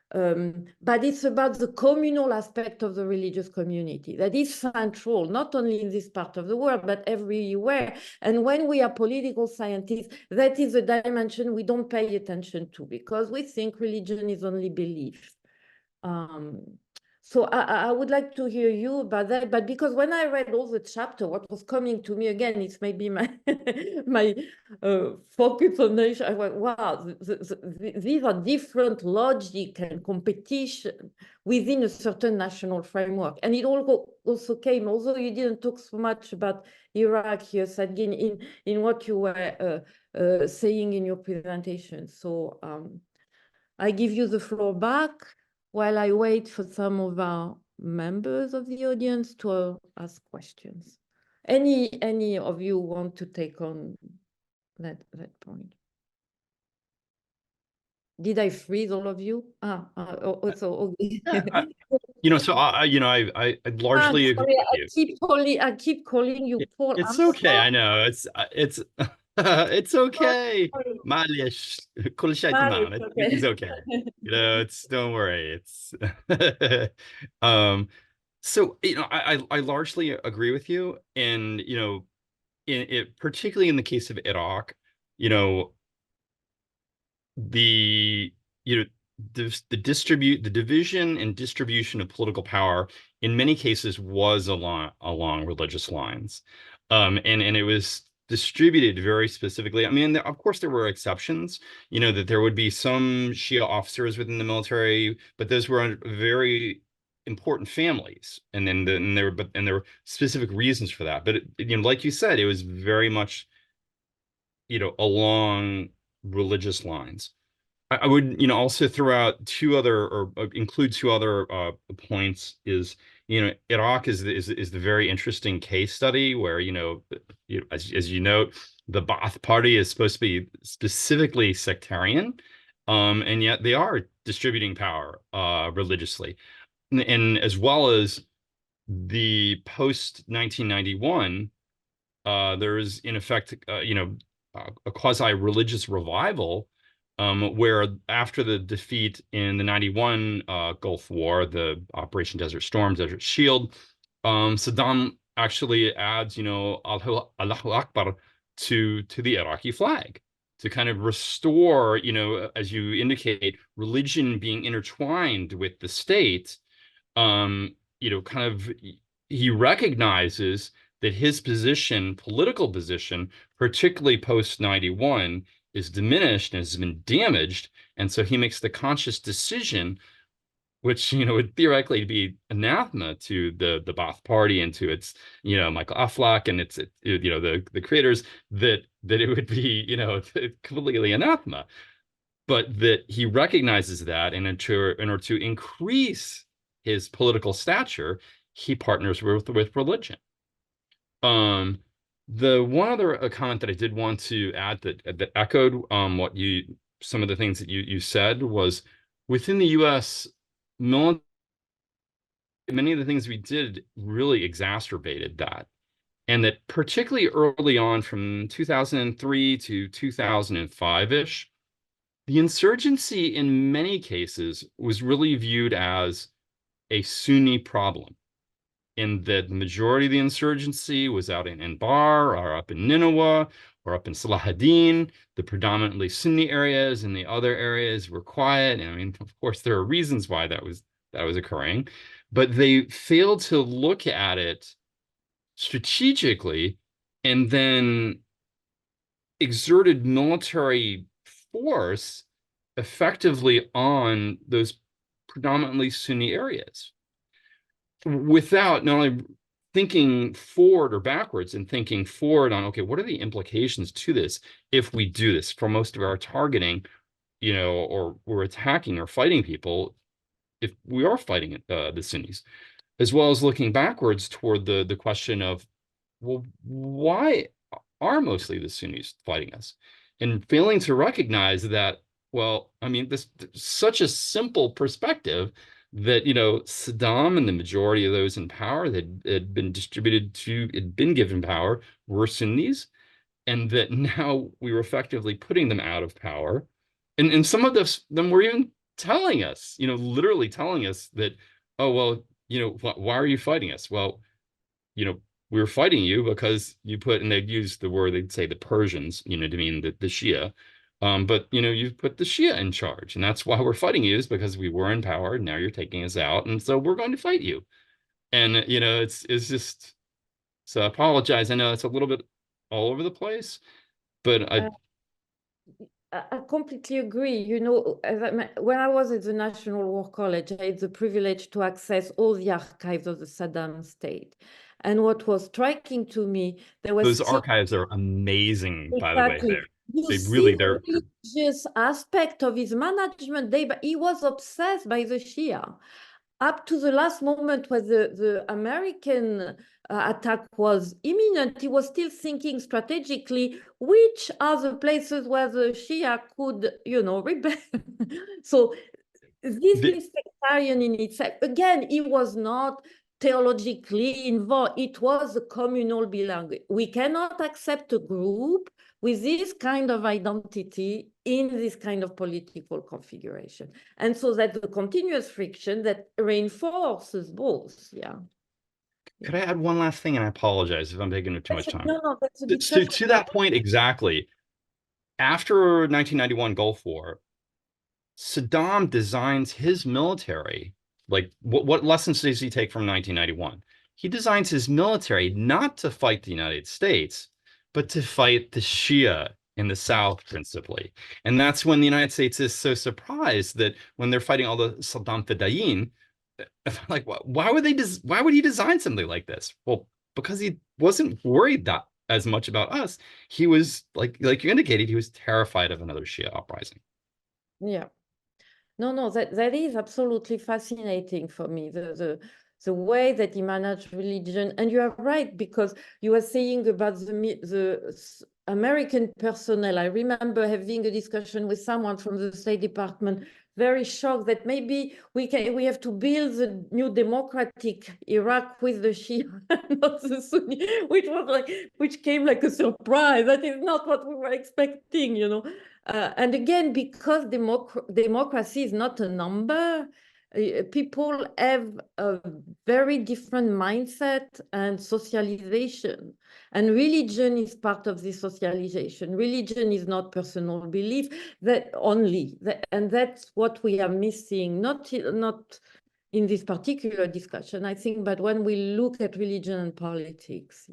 But it's about the communal aspect of the religious community that is central, not only in this part of the world, but everywhere. And when we are political scientists, that is a dimension we don't pay attention to because we think religion is only belief. So I would like to hear you about that, but because when I read all the chapter, what was coming to me again, it's maybe my my focus on nation. I went, wow, these are different logic and competition within a certain national framework. And it also came, although you didn't talk so much about Iraq here, Satgin, in what you were saying in your presentation. So I give you the floor back. while I wait for some of our members of the audience to ask questions. Any of you want to take on that point? Did I freeze all of you? Also, So I largely agree with you. I keep calling you Paul. It's I'm okay. sorry. I know it's it's okay. Sorry. معلش كل شيء Sorry, تمام. it's It's okay. Don't worry. It's so I largely agree with you, and particularly in the case of Iraq, the the division and distribution of political power in many cases was along religious lines, and it was distributed very specifically. I mean, of course, there were exceptions. That there would be some Shia officers within the military, but those were very important families, and there were specific reasons for that. But like you said, it was very much along religious lines. I would, also throw out include two other points. Is Iraq is the very interesting case study where as you note, the Ba'ath Party is supposed to be specifically sectarian, and yet they are distributing power religiously, and as well as the post 1991, there is in effect a quasi-religious revival. Where after the defeat in the 91 Gulf War, the Operation Desert Storm, Desert Shield, Saddam actually adds, Allahu Akbar to the Iraqi flag to kind of restore, as you indicate, religion being intertwined with the state. He recognizes that his political position, particularly post 91, is diminished and has been damaged, and so he makes the conscious decision, which would theoretically be anathema to the Ba'ath Party and to its Michael Aflaq and its the creators, that it would be completely anathema, but that he recognizes that, and in order to increase his political stature, he partners with religion. The one other comment that I did want to add that echoed some of the things that you said was within the U.S. military, many of the things we did really exacerbated that, and that particularly early on from 2003 to 2005-ish, the insurgency in many cases was really viewed as a Sunni problem, in that the majority of the insurgency was out in Anbar or up in Nineveh or up in Salahuddin. The predominantly Sunni areas and the other areas were quiet. And I mean, of course, there are reasons why that was occurring, but they failed to look at it strategically and then exerted military force effectively on those predominantly Sunni areas, without not only thinking forward or backwards, and thinking forward on, okay, what are the implications to this if we do this for most of our targeting, or we're attacking or fighting people, if we are fighting the Sunnis, as well as looking backwards toward the question of, well, why are mostly the Sunnis fighting us? And failing to recognize that, well, I mean, this such a simple perspective that Saddam and the majority of those in power that had been given power were Sunnis, and that now we were effectively putting them out of power, and some of them were even telling us, literally telling us that, oh well, why are you fighting us? Well, we were fighting you because you put, and they'd use the word, they'd say the Persians, to mean the Shia. But you put the Shia in charge, and that's why we're fighting you, is because we were in power, and now you're taking us out, and so we're going to fight you. And it's just, so I apologize. I know it's a little bit all over the place, but I completely agree. When I was at the National War College, I had the privilege to access all the archives of the Saddam state. And what was striking to me, there was those archives are amazing, by the way. You They see really, the religious aspect of his management. He was obsessed by the Shia. Up to the last moment where the American attack was imminent, he was still thinking strategically, which are the places where the Shia could, rebel. So this is sectarian in itself. Again, he was not theologically involved. It was a communal belonging. We cannot accept a group with this kind of identity in this kind of political configuration. And so that's the continuous friction that reinforces both, yeah. Could I add one last thing? And I apologize if I'm taking up too much time. No, that's a discussion. To that point, exactly. After 1991 Gulf War, Saddam designs his military. Like, what lessons does he take from 1991? He designs his military not to fight the United States, but to fight the Shia in the South, principally. And that's when the United States is so surprised that when they're fighting all the Saddam Fedayeen, like, why would he design something like this? Well, because he wasn't worried that as much about us. He was, like you indicated, he was terrified of another Shia uprising. Yeah. No, that is absolutely fascinating for me, the way that he managed religion. And you are right, because you were saying about the American personnel. I remember having a discussion with someone from the State Department, very shocked that maybe we have to build the new democratic Iraq with the Shia, not the Sunni, which came like a surprise. That is not what we were expecting, and again, because democracy is not a number, people have a very different mindset and socialization. And religion is part of this socialization. Religion is not personal belief and that's what we are missing, not in this particular discussion, I think, but when we look at religion and politics,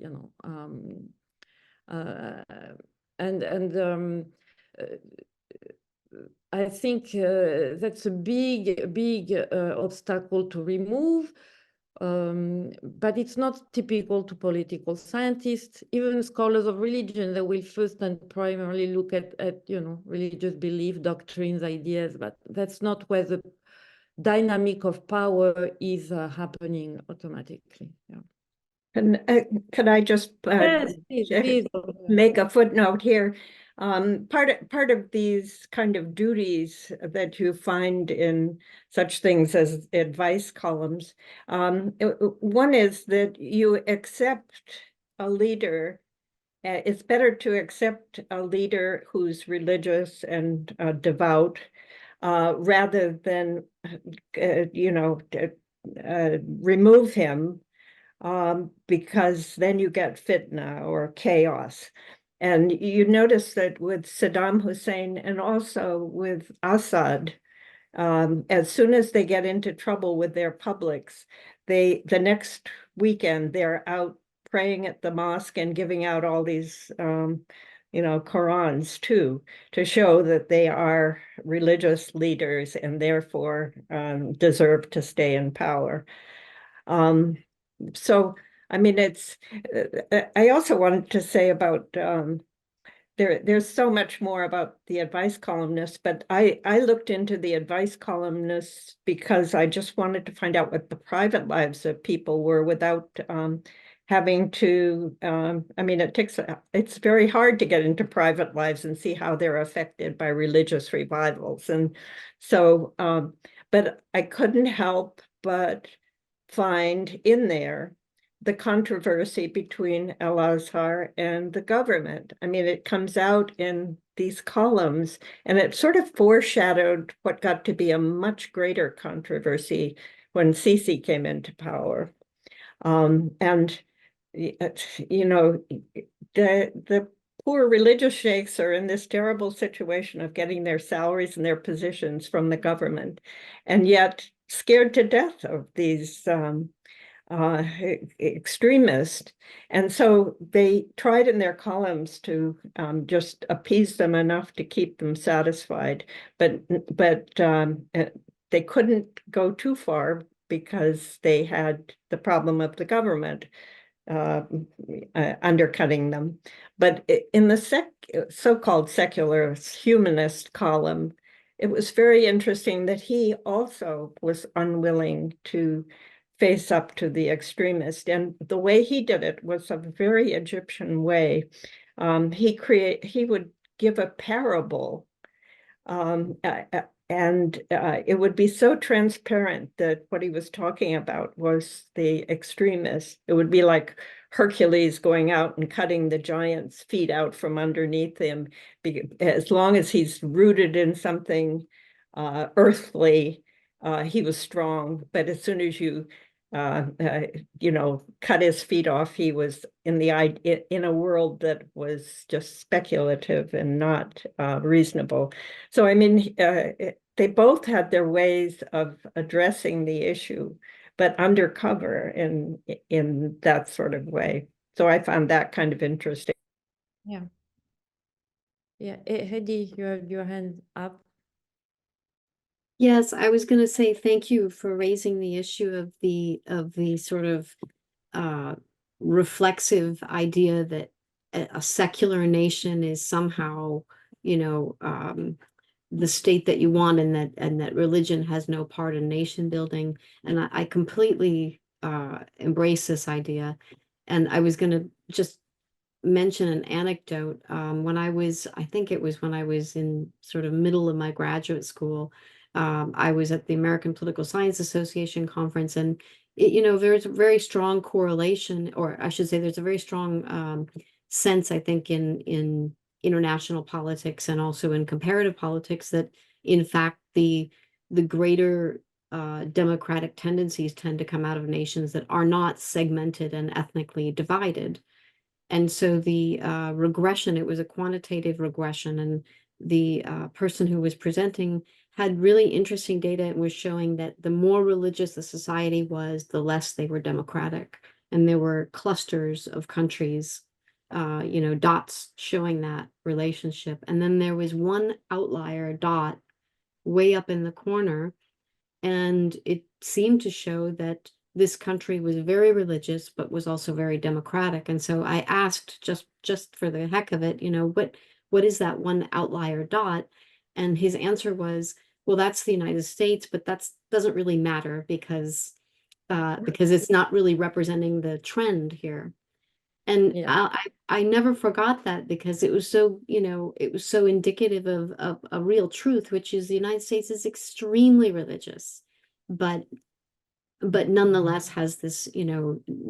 I think that's a big obstacle to remove, but it's not typical to political scientists. Even scholars of religion, they will first and primarily look at religious belief, doctrines, ideas, but that's not where the dynamic of power is happening automatically. Yeah. Can I just Yes, please. make a footnote here? Part of these kind of duties that you find in such things as advice columns, one is that you accept a leader. It's better to accept a leader who's religious and devout, rather than remove him, because then you get fitna or chaos. And you notice that with Saddam Hussein and also with Assad, as soon as they get into trouble with their publics, the next weekend they're out praying at the mosque and giving out all these Qurans too, to show that they are religious leaders and therefore deserve to stay in power. So, I mean, I also wanted to say about, there's so much more about the advice columnists, but I looked into the advice columnists because I just wanted to find out what the private lives of people were without having to, I mean, it's very hard to get into private lives and see how they're affected by religious revivals. And so, but I couldn't help but find in there the controversy between Al-Azhar and the government. I mean, it comes out in these columns, and it sort of foreshadowed what got to be a much greater controversy when Sisi came into power. And, the poor religious sheikhs are in this terrible situation of getting their salaries and their positions from the government, and yet scared to death of these extremists. And so they tried in their columns to just appease them enough to keep them satisfied, but they couldn't go too far because they had the problem of the government. undercutting them. But in the so-called secular humanist column, it was very interesting that he also was unwilling to face up to the extremist. And the way he did it was a very Egyptian way. He would give a parable, and it would be so transparent that what he was talking about was the extremists. It would be like Hercules going out and cutting the giant's feet out from underneath him. As long as he's rooted in something earthly, he was strong. But as soon as you cut his feet off, he was in a world that was just speculative and not reasonable. So, I mean, they both had their ways of addressing the issue, but undercover in that sort of way. So I found that kind of interesting. Yeah. Yeah, Heidi, you have your hand up. Yes, I was going to say thank you for raising the issue of the sort of reflexive idea that a secular nation is somehow, the state that you want, and that religion has no part in nation building. And I completely embrace this idea. And I was going to just mention an anecdote. I think it was when I was in sort of middle of my graduate school, I was at the American Political Science Association conference, and there's a very strong correlation, or I should say there's a very strong sense, I think, in international politics and also in comparative politics, that in fact the greater democratic tendencies tend to come out of nations that are not segmented and ethnically divided. And so the regression, it was a quantitative regression, and the person who was presenting had really interesting data and was showing that the more religious the society was, the less they were democratic. And there were clusters of countries, dots showing that relationship. And then there was one outlier dot way up in the corner, and it seemed to show that this country was very religious, but was also very democratic. And so I asked, just for the heck of it, what is that one outlier dot? And his answer was, well, that's the United States, but that doesn't really matter because it's not really representing the trend here. And yeah. I never forgot that, because it was so, it was so indicative of a real truth, which is the United States is extremely religious, but nonetheless has this,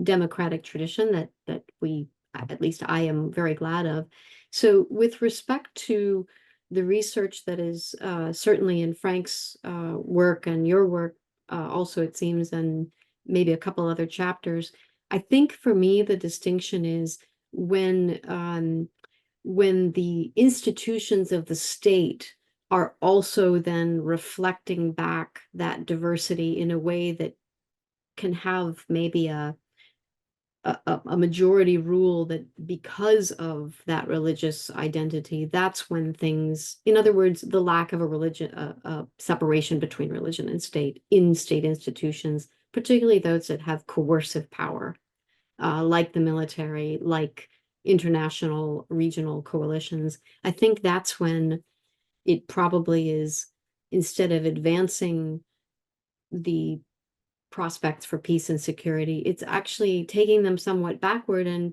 democratic tradition that we, at least I am very glad of. So with respect to the research that is certainly in Frank's work and your work also, it seems, and maybe a couple other chapters, I think for me the distinction is when the institutions of the state are also then reflecting back that diversity in a way that can have maybe a majority rule, that because of that religious identity, that's when things, in other words, the lack of a religion, a separation between religion and state in state institutions, particularly those that have coercive power, like the military, like international regional coalitions. I think that's when it probably is, instead of advancing the prospects for peace and security, it's actually taking them somewhat backward. And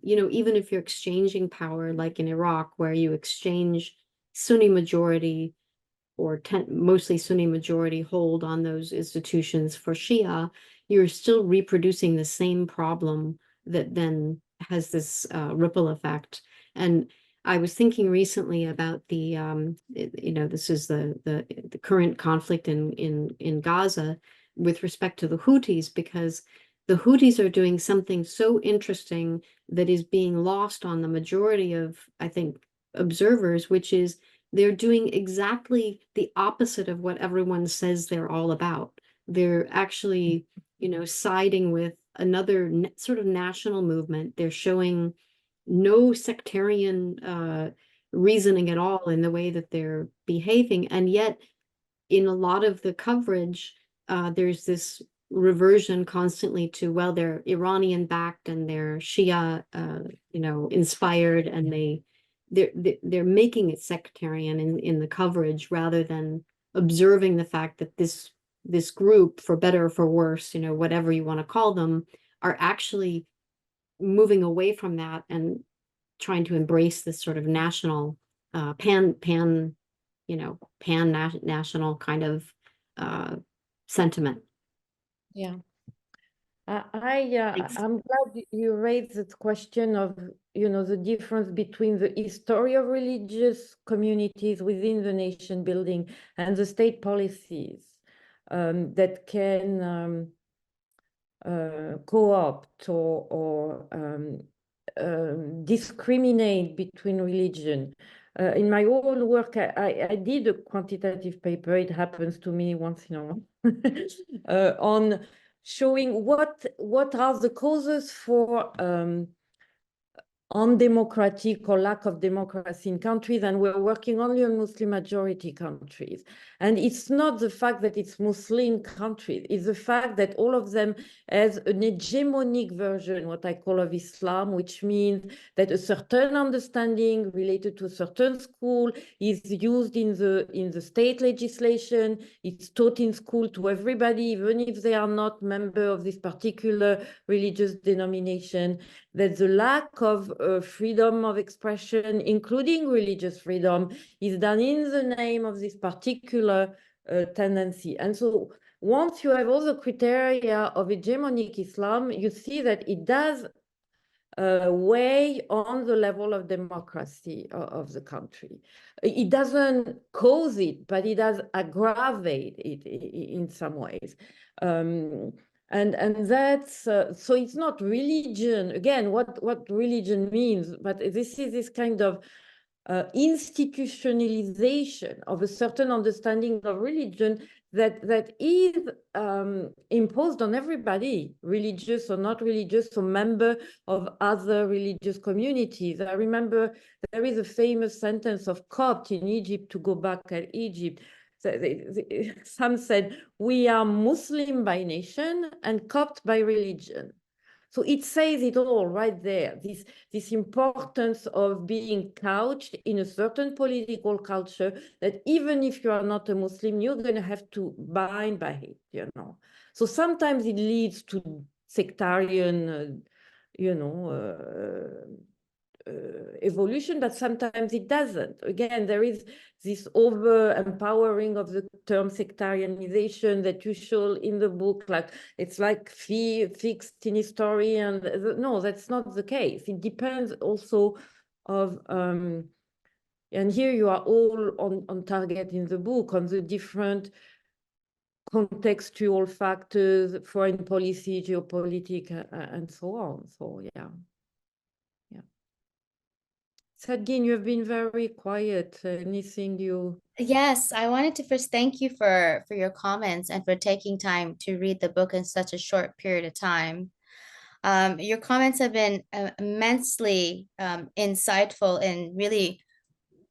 even if you're exchanging power, like in Iraq, where you exchange Sunni majority or mostly Sunni majority hold on those institutions for Shia, you're still reproducing the same problem that then has this ripple effect. And I was thinking recently about the this is the current conflict in Gaza with respect to the Houthis, because the Houthis are doing something so interesting that is being lost on the majority of, I think, observers, which is they're doing exactly the opposite of what everyone says they're all about. They're actually, siding with another sort of national movement. They're showing no sectarian reasoning at all in the way that they're behaving. And yet, in a lot of the coverage, there's this reversion constantly to, well, they're Iranian backed and they're Shia, inspired, and they're making it sectarian in the coverage rather than observing the fact that this group, for better or for worse, whatever you want to call them, are actually moving away from that and trying to embrace this sort of national pan-national kind of sentiment. Yeah. I'm glad you raised this question of, the difference between the history of religious communities within the nation building and the state policies that can co-opt or discriminate between religion. In my own work, I did a quantitative paper, it happens to me once in a while, on showing what are the causes for undemocratic or lack of democracy in countries, and we're working only on Muslim majority countries. And it's not the fact that it's Muslim countries, it's the fact that all of them has an hegemonic version, what I call, of Islam, which means that a certain understanding related to a certain school is used in the state legislation, it's taught in school to everybody, even if they are not member of this particular religious denomination, that the lack of freedom of expression, including religious freedom, is done in the name of this particular tendency. And so once you have all the criteria of hegemonic Islam, you see that it does weigh on the level of democracy of the country. It doesn't cause it, but it does aggravate it in some ways. And that's, so it's not religion, again, what religion means, but this is this kind of institutionalization of a certain understanding of religion that is imposed on everybody, religious or not religious, or member of other religious communities. I remember there is a famous sentence of Copt in Egypt, to go back at Egypt. Some said, we are Muslim by nation and Copt by religion. So it says it all right there, this importance of being couched in a certain political culture, that even if you are not a Muslim, you're going to have to bind by it, So sometimes it leads to sectarian, evolution, but sometimes it doesn't. Again, there is this over-empowering of the term sectarianization that you show in the book, like it's like fixed in history, and no, that's not the case. It depends also of, and here you are all on target in the book, on the different contextual factors, foreign policy, geopolitics, and so on. So yeah. Satgin, you have been very quiet. Anything you... Yes, I wanted to first thank you for your comments and for taking time to read the book in such a short period of time. Your comments have been immensely insightful in really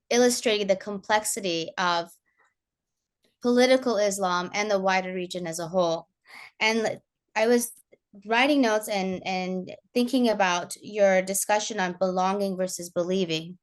illustrating the complexity of political Islam and the wider region as a whole. And I was writing notes and thinking about your discussion on belonging versus believing,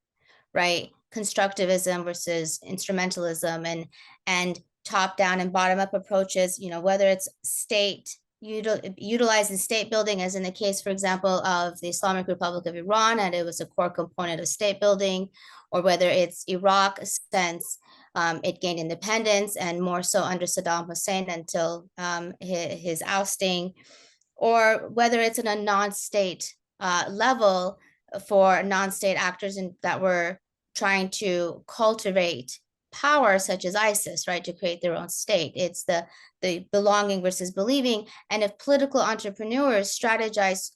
right? Constructivism versus instrumentalism, and top-down and bottom-up approaches, whether it's state utilizing state building, as in the case, for example, of the Islamic Republic of Iran, and it was a core component of state building, or whether it's Iraq, since it gained independence, and more so under Saddam Hussein until his ousting, or whether it's in a non-state level for non-state actors that were trying to cultivate power, such as ISIS, right, to create their own state. It's the belonging versus believing. And if political entrepreneurs strategize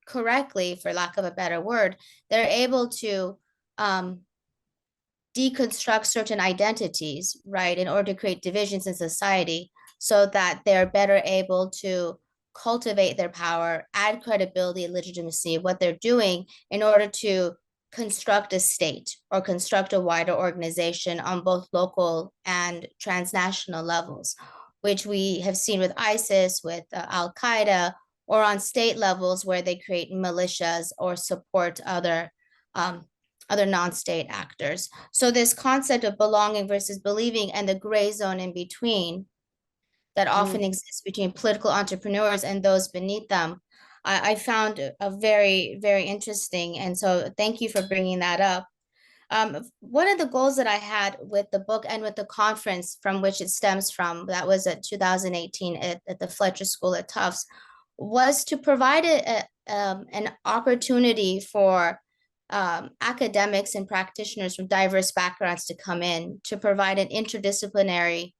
correctly, for lack of a better word, they're able to deconstruct certain identities, right, in order to create divisions in society, so that they're better able to cultivate their power, add credibility and legitimacy of what they're doing in order to construct a state or construct a wider organization on both local and transnational levels. which we have seen with ISIS, with Al-Qaeda, or on state levels where they create militias or support other non-state actors. So this concept of belonging versus believing and the gray zone in between that often exists between political entrepreneurs and those beneath them, I found a very, very interesting. And so thank you for bringing that up. One of the goals that I had with the book and with the conference from which it stems from, that was at 2018 at the Fletcher School at Tufts, was to provide an opportunity for academics and practitioners from diverse backgrounds to come in, to provide an interdisciplinary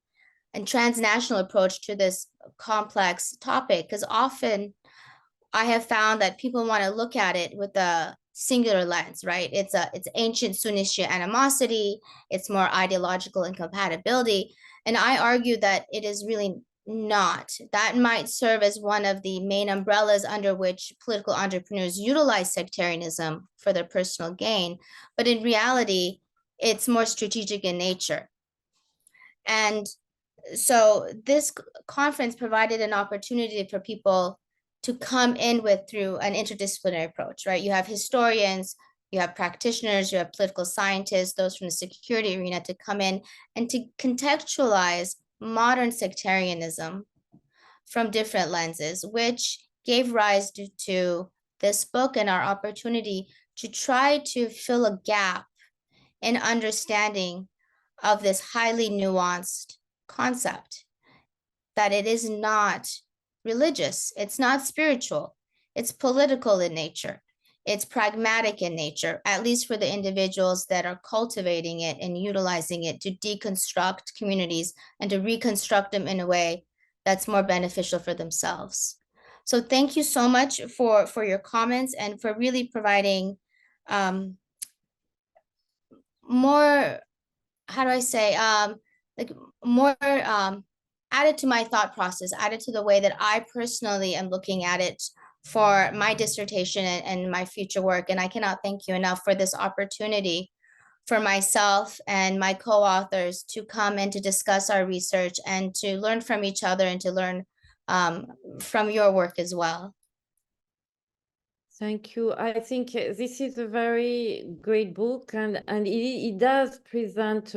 and transnational approach to this complex topic. Because often I have found that people want to look at it with a singular lens, right? It's ancient Sunni-Shia animosity, it's more ideological incompatibility. And I argue that it is really not. That might serve as one of the main umbrellas under which political entrepreneurs utilize sectarianism for their personal gain. But in reality, it's more strategic in nature. And so this conference provided an opportunity for people to come in with through an interdisciplinary approach, right? You have historians, you have practitioners, you have political scientists, those from the security arena to come in and to contextualize modern sectarianism from different lenses, which gave rise to this book and our opportunity to try to fill a gap in understanding of this highly nuanced concept, that it is not religious, it's not spiritual, it's political in nature, it's pragmatic in nature, at least for the individuals that are cultivating it and utilizing it to deconstruct communities and to reconstruct them in a way that's more beneficial for themselves. So thank you so much for your comments and for really providing more, how do I say, like more added to my thought process, added to the way that I personally am looking at it for my dissertation and my future work. And I cannot thank you enough for this opportunity for myself and my co-authors to come and to discuss our research and to learn from each other and to learn from your work as well. Thank you. I think this is a very great book, and it does present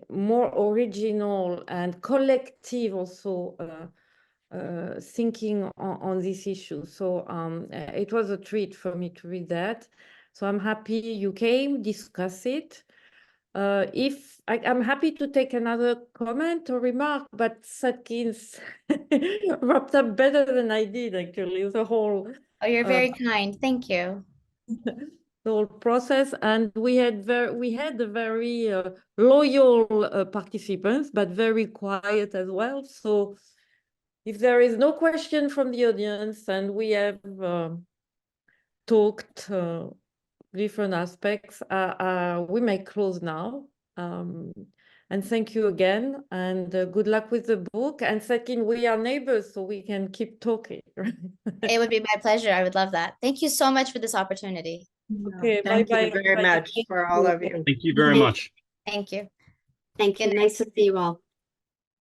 more original and collective also thinking on this issue. So it was a treat for me to read that. So I'm happy you came, discuss it. I'm happy to take another comment or remark, but Satgin's wrapped up better than I did, actually, the whole... Oh, you're very kind. Thank you. The whole process, and we had a very loyal participants, but very quiet as well. So if there is no question from the audience and we have talked different aspects, we may close now. And thank you again, and good luck with the book. And second, we are neighbors, so we can keep talking. It would be my pleasure. I would love that. Thank you so much for this opportunity. Okay, Thank bye-bye. you very much for all of you. Thank you very much. Thank you. Thank you. Good night. Nice to see you all.